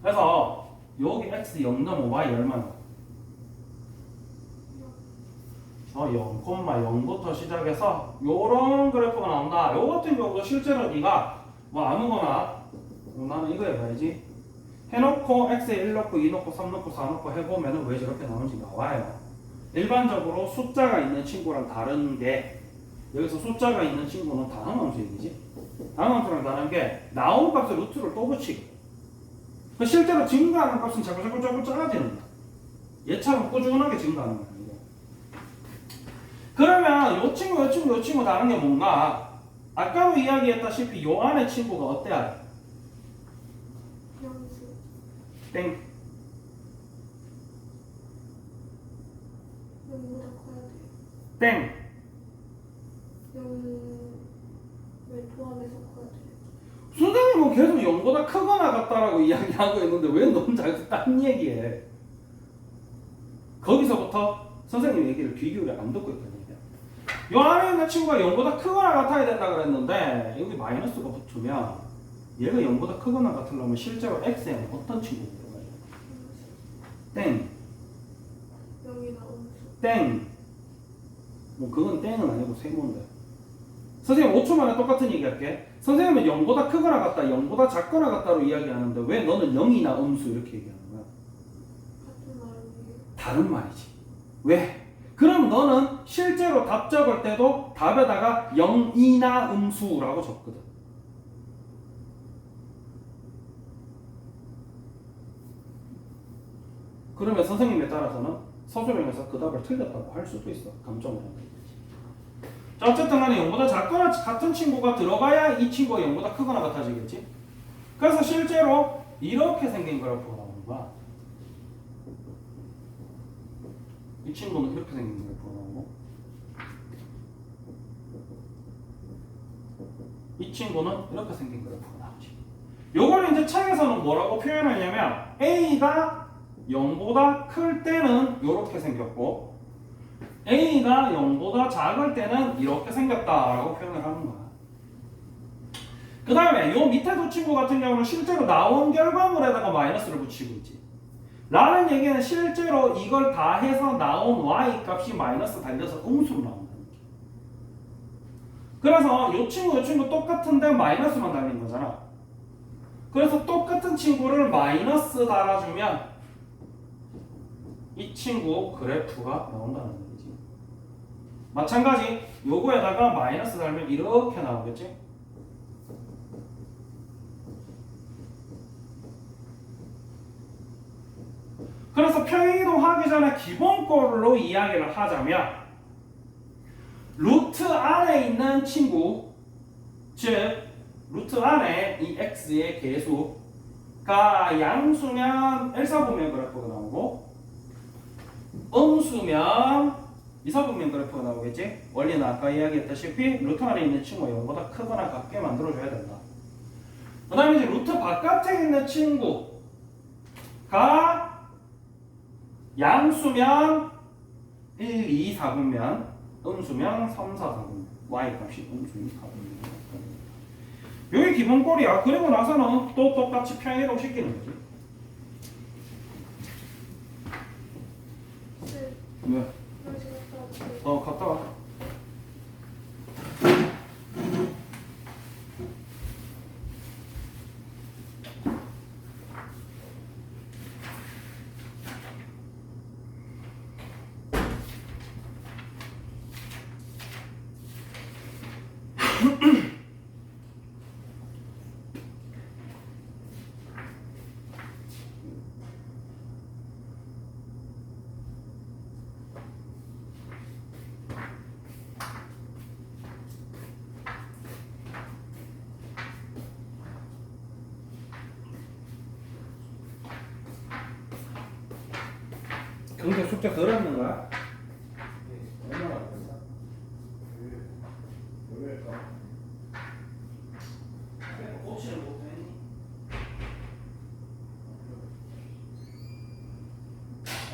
그래서 여기 x 0.5 y 얼마나? 0,0부터 시작해서 요런 그래프가 나온다. 요 같은 경우도 실제로 네가 뭐 아무거나 나는 이거 해봐야지 해놓고 x에 1 넣고 2 넣고 3 넣고 4 넣고 해보면 왜 저렇게 나오는지 나와요. 일반적으로 숫자가 있는 친구랑 다른 게 여기서 숫자가 있는 친구는 다항함수 얘기지. 다항함수랑 다른 게 나온 값에 루트를 또 붙이고 실제로 증가하는 값은 자꾸 작아지는 거야. 얘처럼 꾸준하게 증가하는 거야. 그러면 요 친구 다른 게 뭔가 아까도 이야기했다시피 요 안에 친구가 어때야? 영수. 땡. 0보다 커야 돼. 땡. 0을 포함해서 커야 돼. 선생님은 계속 0보다 크거나 같다라고 이야기하고 있는데 왜 너무 자꾸 딴 얘기해? 거기서부터 선생님 얘기를 귀 기울여 안 듣고 있거든요. 요 안에 있는 친구가 0보다 크거나 같아야 된다 그랬는데 여기 마이너스가 붙으면 얘가 0보다 크거나 같으려면 실제로 x에는 어떤 친구가 들어가요? 땡. 0이나 음수. 땡. 뭐 그건 땡은 아니고 세모인데. 선생님 5초 만에 똑같은 얘기 할게. 선생님은 0보다 크거나 같다, 0보다 작거나 같다로 이야기하는데 왜 너는 0이나 음수 이렇게 얘기하는 거야? 같은 말이에요. 다른 말이지. 왜? 그럼 너는 실제로 답 적을 때도 답에다가 0이나 음수라고 적거든. 그러면 선생님에 따라서는 서술형에서 그 답을 틀렸다고 할 수도 있어. 감점을 하는 거지. 자, 어쨌든 간에 0보다 작거나 같은 친구가 들어가야 이 친구가 0보다 크거나 같아지겠지. 그래서 실제로 이렇게 생긴 그래프가 나오는 거야. 이 친구는 이렇게 생긴 그래프가 나오고 이 친구는 이렇게 생긴 그래프가 나오지. 요걸 이제 책에서는 뭐라고 표현하냐면 A가 0보다 클 때는 이렇게 생겼고 A가 0보다 작을 때는 이렇게 생겼다라고 표현을 하는 거야. 그 다음에 요 밑에 두 친구 같은 경우는 실제로 나온 결과물에다가 마이너스를 붙이고 있지. 라는 얘기는 실제로 이걸 다 해서 나온 y 값이 마이너스 달려서 음수로 나온다는 거죠. 그래서 요 친구 똑같은데 마이너스만 달린 거잖아. 그래서 똑같은 친구를 마이너스 달아주면 이 친구 그래프가 나온다는 얘기지. 마찬가지 요거에다가 마이너스 달면 이렇게 나오겠지. 그래서 평이동하기 전에 기본꼴로 이야기를 하자면 루트 안에 있는 친구, 즉 루트 안에 이 x의 개수가 양수면 1사분면 그래프가 나오고 음수면 2사분면 그래프가 나오겠지. 원리는 아까 이야기했다시피 루트 안에 있는 친구가 0보다 크거나 같게 만들어줘야 된다. 그 다음에 이제 루트 바깥에 있는 친구가 양수면 1, 2, 4분면, 음수면 3, 4, 4분면, y값이 음수 2, 4분면. 여기 기본꼴이야. 그리고 나서는 또 똑같이 평이동 시키는 거지. 네. 왜? 화장실 갔다 왔어요. 갔다 와. 근데 숙제 덜 했는 거야? 얼마나 했어? 왜일까? 고치는 못했니?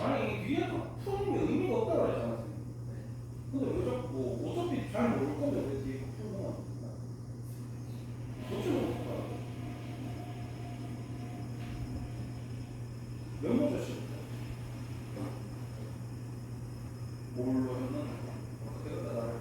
아니 뒤에서 푸는 게 의미가 없다고 그랬잖아. 근데 왜 자꾸 뭐 어차피 잘 모를 건데 왜 뒤에 푸는 거야? 고치는 못했다. 왜 못했어? 뭘로 했나? 어떻게 했다 나를?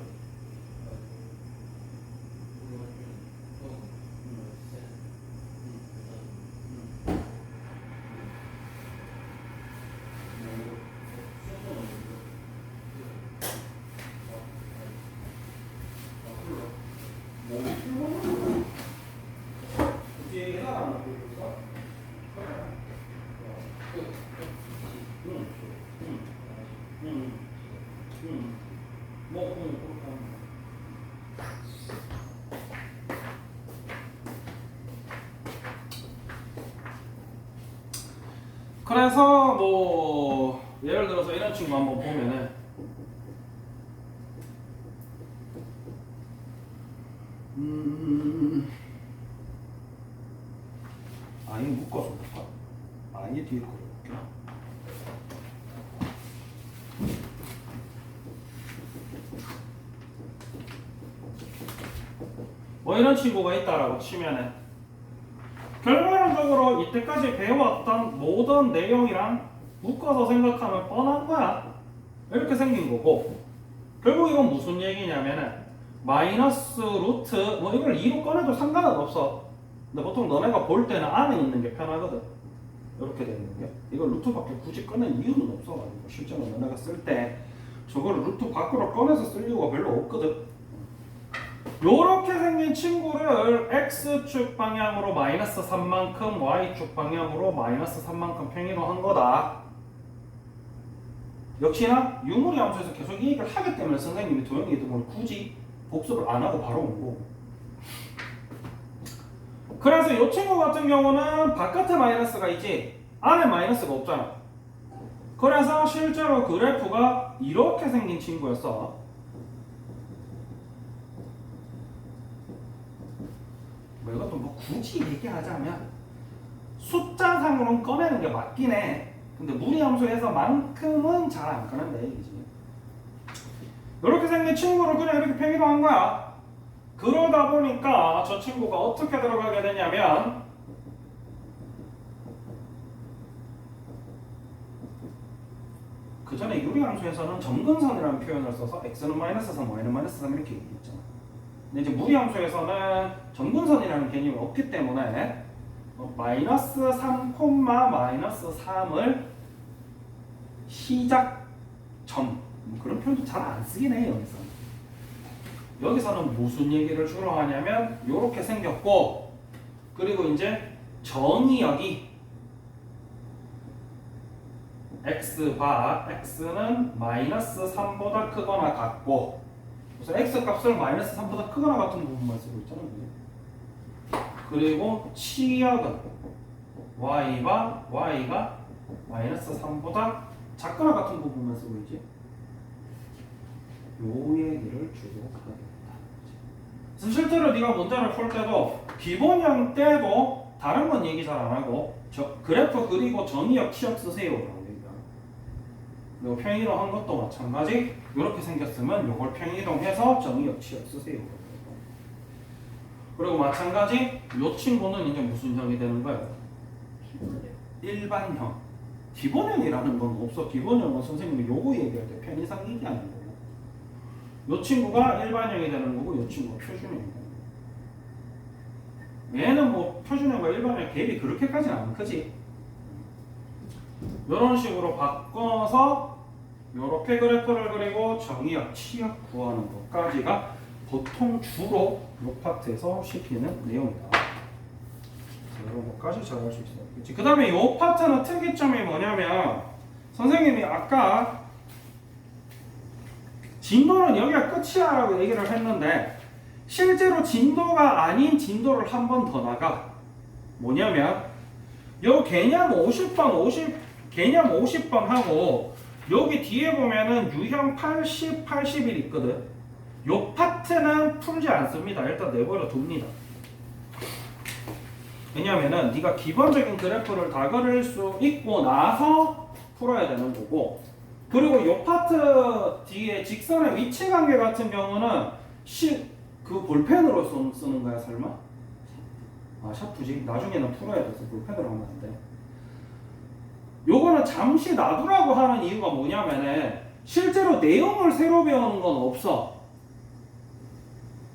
그래서 뭐 예를 들어서 이런 친구 한번 보면은 아예 묶어서 볼까? 아예 뒤에 걸어볼게. 뭐 이런 친구가 있다라고 치면은 결과론적으로 이때까지 배워왔던 모든 내용이랑 묶어서 생각하면 뻔한 거야. 이렇게 생긴 거고 결국 이건 무슨 얘기냐면은 마이너스 루트 뭐 이걸 2로 꺼내도 상관은 없어. 근데 보통 너네가 볼 때는 안에 있는 게 편하거든. 이렇게 되는 게 이걸 루트밖에 굳이 꺼낼 이유는 없어가지고 실제로 너네가 쓸 때 저거를 루트 밖으로 꺼내서 쓸 이유가 별로 없거든. 요렇게 생긴 친구를 X축 방향으로 마이너스 3만큼 Y축 방향으로 마이너스 3만큼 평이동한 거다. 역시나 유무리 함수에서 계속 이 얘기를 하기 때문에 선생님이 도형이 등을 굳이 복습을 안 하고 바로 온 거고. 그래서 이 친구 같은 경우는 바깥에 마이너스가 있지 안에 마이너스가 없잖아. 그래서 실제로 그래프가 이렇게 생긴 친구였어. 이것도 뭐 굳이 얘기하자면 숫자상으로는 꺼내는 게 맞긴 해. 근데 무리함수에서만큼은 잘 안 꺼낸다 얘기지. 이렇게 생긴 친구를 그냥 이렇게 평이동한 거야. 그러다 보니까 저 친구가 어떻게 들어가게 되냐면 그 전에 유리함수에서는 점근선이라는 표현을 써서 x는 마이너스 3, y는 마이너스 3 이렇게 얘기했잖아. 근데 이제 무리함수에서는 점근선이라는 개념이 없기 때문에 마이너스 3, 마이너스 3을 시작점 뭐 그런 표현도 잘 안 쓰긴 해요. 여기서는 무슨 얘기를 주로 하냐면 이렇게 생겼고 그리고 이제 정의역이 x바 x는 마이너스 3보다 크거나 같고 그래서 x 값을 마이너스 3보다 크거나 같은 부분만 쓰고 있잖아. 그리고 치역은 y가 마이너스 3보다 작거나 같은 부분만 쓰고 있지. 요 얘기를 주로 하겠다. 그래서 실제로 네가 문제를 풀 때도 기본형 때도 다른 건 얘기 잘 안 하고 그래프 그리고 정의역 치역 쓰세요라고 얘기하고 그리고 평이동 한 것도 마찬가지. 이렇게 생겼으면 요걸 평이동해서 정의역 치역 쓰세요. 그리고 마찬가지 요 친구는 이제 무슨 형이 되는 거예요? 일반형. 기본형이라는 건 없어. 기본형은 선생님이 요거 얘기할 때 편의상 얘기하는 거고 요 친구가 일반형이 되는 거고 요 친구가 표준형이 되는 거고 얘는 뭐 표준형과 일반형 갭이 그렇게까지는 안 크지. 요런 식으로 바꿔서 요렇게 그래프를 그리고 정의역, 치역 구하는 것까지가 보통 주로 이 파트에서 시키는 내용이다. 이런 것까지 잘 알 수 있어요. 그 다음에 이 파트는 특이점이 뭐냐면 선생님이 아까 진도는 여기가 끝이야 라고 얘기를 했는데 실제로 진도가 아닌 진도를 한 번 더 나가. 뭐냐면 요 개념 50번 개념 50번 하고 여기 뒤에 보면은 유형 80, 81 있거든. 요 파트는 풀지 않습니다. 일단 내버려 둡니다. 왜냐면은 네가 기본적인 그래프를 다 그릴 수 있고 나서 풀어야 되는 거고, 그리고 요 파트 뒤에 직선의 위치 관계 같은 경우는 그 볼펜으로 쓰는 거야 설마? 아 샤프지? 나중에는 풀어야 돼서 볼펜으로 하면 안 돼. 요거는 잠시 놔두라고 하는 이유가 뭐냐면은 실제로 내용을 새로 배우는 건 없어.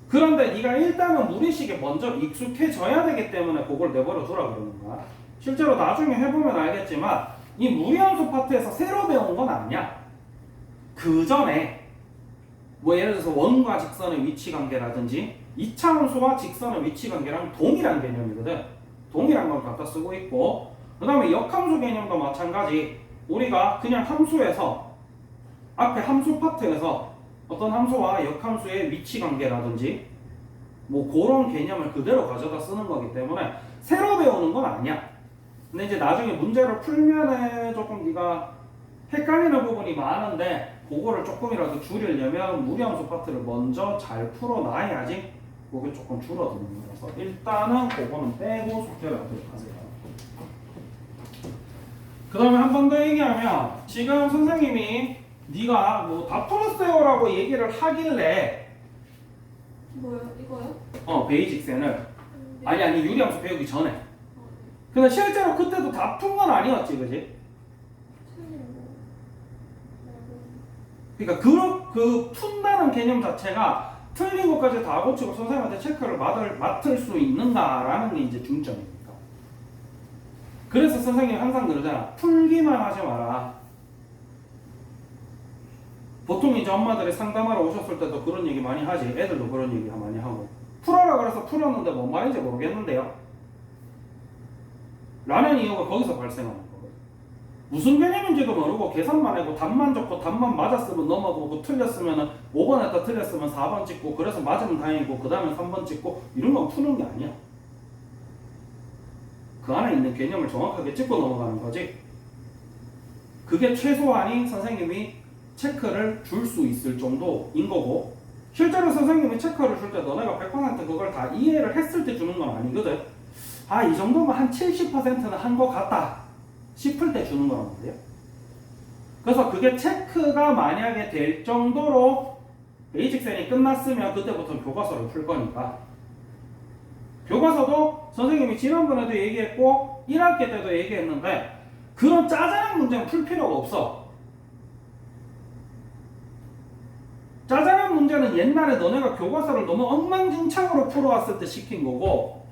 그런데 네가 일단은 무리식에 먼저 익숙해져야 되기 때문에 그걸 내버려 두라 그러는 거야. 실제로 나중에 해보면 알겠지만 이 무리함수 파트에서 새로 배운 건 아니야. 그 전에 뭐 예를 들어서 원과 직선의 위치 관계라든지 2차 함수와 직선의 위치 관계랑 동일한 개념이거든. 동일한 걸 갖다 쓰고 있고, 그 다음에 역함수 개념도 마찬가지. 우리가 그냥 함수에서 앞에 함수 파트에서 어떤 함수와 역함수의 위치 관계라든지 뭐 그런 개념을 그대로 가져다 쓰는 거기 때문에 새로 배우는 건 아니야. 근데 이제 나중에 문제를 풀면은 조금 네가 헷갈리는 부분이 많은데 그거를 조금이라도 줄이려면 무리함수 파트를 먼저 잘 풀어놔야지 그게 조금 줄어드는 거라서 일단은 그거는 빼고 숙제를 하도록 하세요. 그 다음에 한 번 더 얘기하면 지금 선생님이 네가 뭐 다 풀었어요라고 얘기를 하길래 뭐요? 이거요? 베이직센을 아니 유리함수 배우기 전에. 네. 근데 실제로 그때도 다 푼 건 아니었지, 그지? 그러니까 그 푼다는 개념 자체가 틀린 것까지 다 고치고 선생님한테 체크를 맡을 수 있는가라는 게 이제 중점입니다. 그래서 선생님이 항상 그러잖아. 풀기만 하지 마라. 보통 이제 엄마들이 상담하러 오셨을 때도 그런 얘기 많이 하지. 애들도 그런 얘기 많이 하고. 풀어라 그래서 풀었는데 뭔 말인지 모르겠는데요. 라는 이유가 거기서 발생하는 거거든. 무슨 개념인지도 모르고 계산만 하고 답만 적고 답만 맞았으면 넘어가고 틀렸으면 5번 했다 틀렸으면 4번 찍고 그래서 맞으면 다행이고 그 다음에 3번 찍고 이런 건 푸는 게 아니야. 그 안에 있는 개념을 정확하게 찍고 넘어가는 거지. 그게 최소한이 선생님이 체크를 줄 수 있을 정도인 거고, 실제로 선생님이 체크를 줄 때 너네가 100% 그걸 다 이해를 했을 때 주는 건 아니거든. 아, 이 정도면 한 70%는 한 것 같다 싶을 때 주는 거란 말이에요. 그래서 그게 체크가 만약에 될 정도로 베이직센이 끝났으면 그때부터 교과서를 풀 거니까. 교과서도 선생님이 지난번에도 얘기했고 1학기 때도 얘기했는데 그런 짜잘한 문제는 풀 필요가 없어. 짜잘한 문제는 옛날에 너네가 교과서를 너무 엉망진창으로 풀어왔을 때 시킨 거고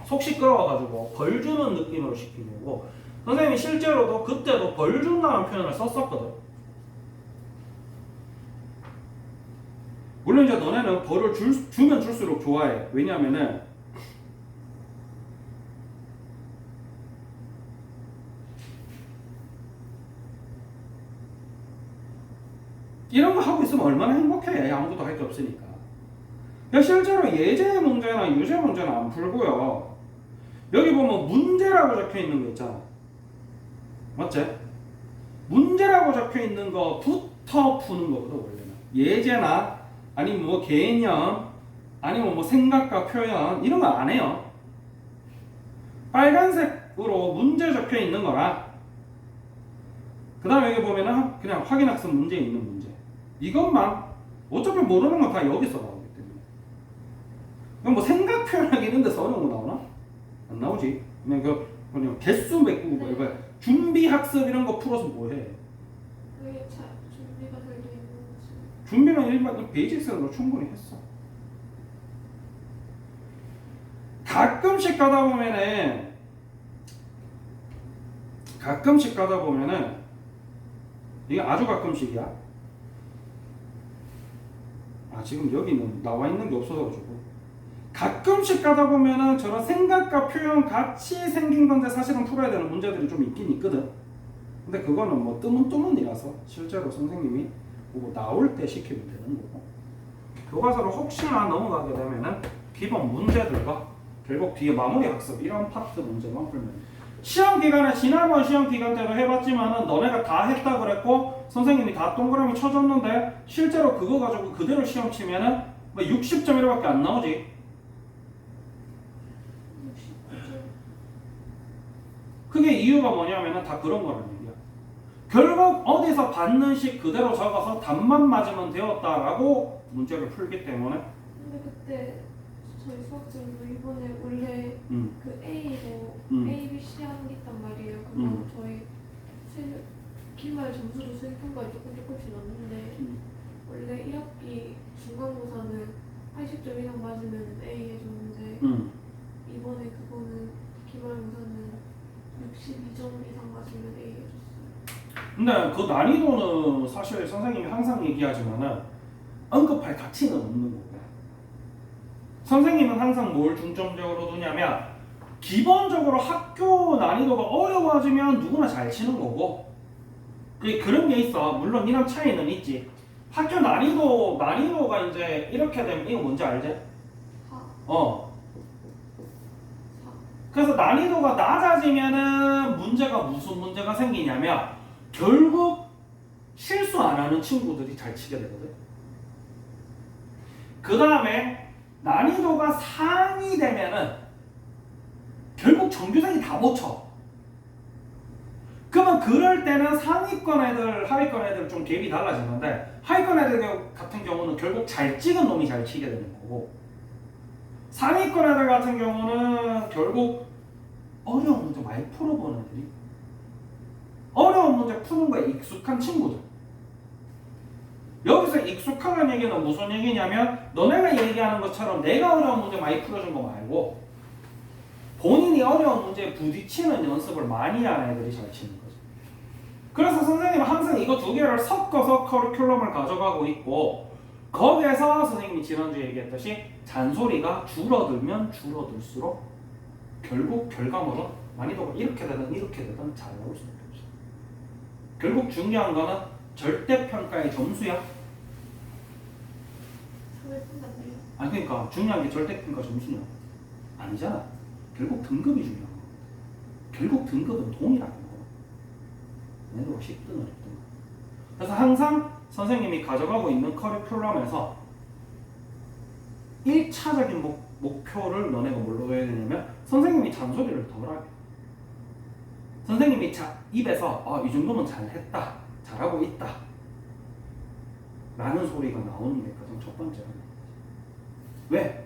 속 시끄러워가지고 벌 주는 느낌으로 시킨 거고, 선생님이 실제로도 그때도 벌 준다는 표현을 썼었거든. 물론 이제 너네는 벌을 주면 줄수록 좋아해. 왜냐면은 이런 거 하고 있으면 얼마나 행복해. 아무것도 할 게 없으니까. 실제로 예제 문제나 유제 문제는 안 풀고요. 여기 보면 문제라고 적혀 있는 거 있잖아. 맞지? 문제라고 적혀 있는 거부터 푸는 거거든 원래는. 예제나 아니면 뭐 개념 아니면 뭐 생각과 표현 이런 거 안 해요. 빨간색으로 문제 적혀 있는 거라. 그 다음에 여기 보면은 그냥 확인학습 문제에 있는 문제. 이것만 어차피 모르는 건 다 여기서 나오기 때문에. 그럼 뭐 생각 표현하기 이런 데서 어려운 거 나오나? 안 나오지. 그냥 개수 맺고 뭐 준비 학습 이런 거 풀어서 뭐 해? 왜 준비가 잘 돼 있는 거지? 준비는 일반 베이직스로 충분히 했어. 가끔씩 가다 보면은 이게 아주 가끔씩이야. 지금 여기는 나와 있는 게 없어서 가지고 가끔씩 가다 보면은 저런 생각과 표현 같이 생긴 건데 사실은 풀어야 되는 문제들이 좀 있긴 있거든. 근데 그거는 뭐 뜨문뜨문이라서 실제로 선생님이 보고 나올 때 시키면 되는 거고, 교과서를 혹시나 넘어가게 되면은 기본 문제들과 결국 뒤에 마무리 학습 이런 파트 문제만 풀면 돼. 시험 기간에 지난번 시험 기간 때도 해봤지만은 너네가 다 했다 그랬고 선생님이 다 동그라미 쳐줬는데 실제로 그거 가지고 그대로 시험 치면은 뭐 60점이라고밖에 안 나오지. 69점. 그게 이유가 뭐냐면은 다 그런 거란 얘기야. 결국 어디서 받는 식 그대로 적어서 답만 맞으면 되었다라고 문제를 풀기 때문에. 근데 그때 저희 수학생도 이번에 원래 그 A로 A, B, C 하는 게 있단 말이에요. 그거 저희 기말 점수도 수행평가에 조금씩 넣는데 원래 1학기 중간고사는 80점 이상 맞으면 A 해줬는데 이번에 그거는 기말고사는 62점 이상 맞으면 A 해줬어요. 근데 그 난이도는 사실 선생님이 항상 얘기하지만은 언급할 가치는 없는 거고, 선생님은 항상 뭘 중점적으로 두냐면 기본적으로 학교 난이도가 어려워지면 누구나 잘 치는 거고, 그런 게 있어. 물론 이런 차이는 있지. 학교 난이도가 이제 이렇게 되면 이거 뭔지 알지? 4. 어. 4. 그래서 난이도가 낮아지면은 문제가 무슨 문제가 생기냐면 결국 실수 안 하는 친구들이 잘 치게 되거든. 그 다음에 난이도가 상이 되면은 결국 전교생이 다 못 쳐. 그러면 그럴 때는 상위권 애들, 하위권 애들 좀 갭이 달라지는데 하위권 애들 같은 경우는 결국 잘 찍은 놈이 잘 치게 되는 거고, 상위권 애들 같은 경우는 결국 어려운 문제 많이 풀어보는 애들이, 어려운 문제 푸는 거에 익숙한 친구들. 여기서 익숙하다는 얘기는 무슨 얘기냐면 너네가 얘기하는 것처럼 내가 어려운 문제 많이 풀어준 거 말고 본인이 어려운 문제에 부딪히는 연습을 많이 하는 애들이 잘 치는 거죠. 그래서 선생님은 항상 이거 두 개를 섞어서 커리큘럼을 가져가고 있고, 거기에서 선생님이 지난주에 얘기했듯이 잔소리가 줄어들면 줄어들수록 결국 결과물은 난이도가 이렇게 되든 이렇게 되든 잘 나올 수밖에 없어요. 결국 중요한 거는 절대평가의 점수야. 사회 끝났네요. 아니 그러니까 중요한 게 절대평가 점수냐? 아니잖아. 결국 등급이 중요한 거. 결국 등급은 동일하는 거. 얘네가 10등을 했던 거. 그래서 항상 선생님이 가져가고 있는 커리큘럼에서 1차적인 목표를 너네가 뭘로 해야 되냐면 선생님이 잔소리를 덜 하게. 선생님이 입에서 이 정도면 잘했다, 잘하고 있다 라는 소리가 나오는 게 가장 첫 번째야. 왜?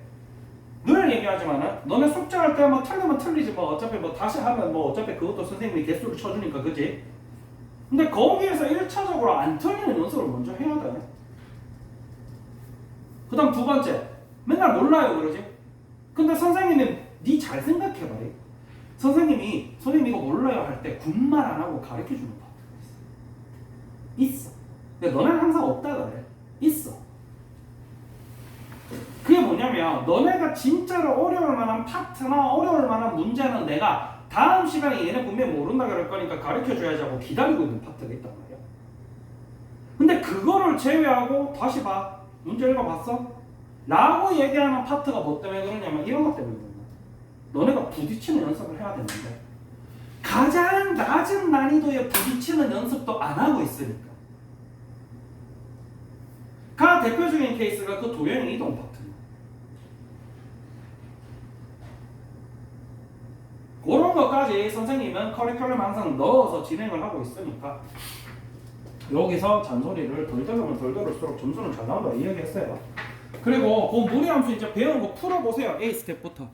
늘 얘기하지만은 너네 숙제할 때 뭐 틀리면 틀리지 뭐 어차피 뭐 다시 하면 뭐 어차피 그것도 선생님이 개수를 쳐주니까 그지? 근데 거기에서 1차적으로 안 틀리는 연습을 먼저 해야 돼. 그 다음 두 번째, 맨날 몰라요 그러지? 근데 선생님이 니 잘 생각해봐. 선생님이 이거 몰라요 할 때 군말 안 하고 가르쳐주는 파트가 있어. 근데 너네는 항상 없다 그래. 있어. 그게 뭐냐면 너네가 진짜로 어려울 만한 파트나 어려울 만한 문제는 내가 다음 시간에 얘네 분명히 모른다 그럴 거니까 가르쳐줘야지 하고 기다리고 있는 파트가 있단 말이야. 근데 그거를 제외하고 다시 봐. 문제 읽어봤어? 라고 얘기하는 파트가 뭐 때문에 그러냐면 이런 것 때문에 그런 거야. 너네가 부딪히는 연습을 해야 되는데 가장 낮은 난이도에 부딪히는 연습도 안 하고 있으니까. 가 대표적인 케이스가 그 도형 이동 파트입니다. 그런 것까지 선생님은 커리큘럼에 항상 넣어서 진행을 하고 있으니까 여기서 잔소리를 덜 들으면 덜 들을수록 점수는 잘 나온다 이 얘기했어요. 그리고 그 무리함수 이제 배운 거 풀어보세요. A 스텝부터.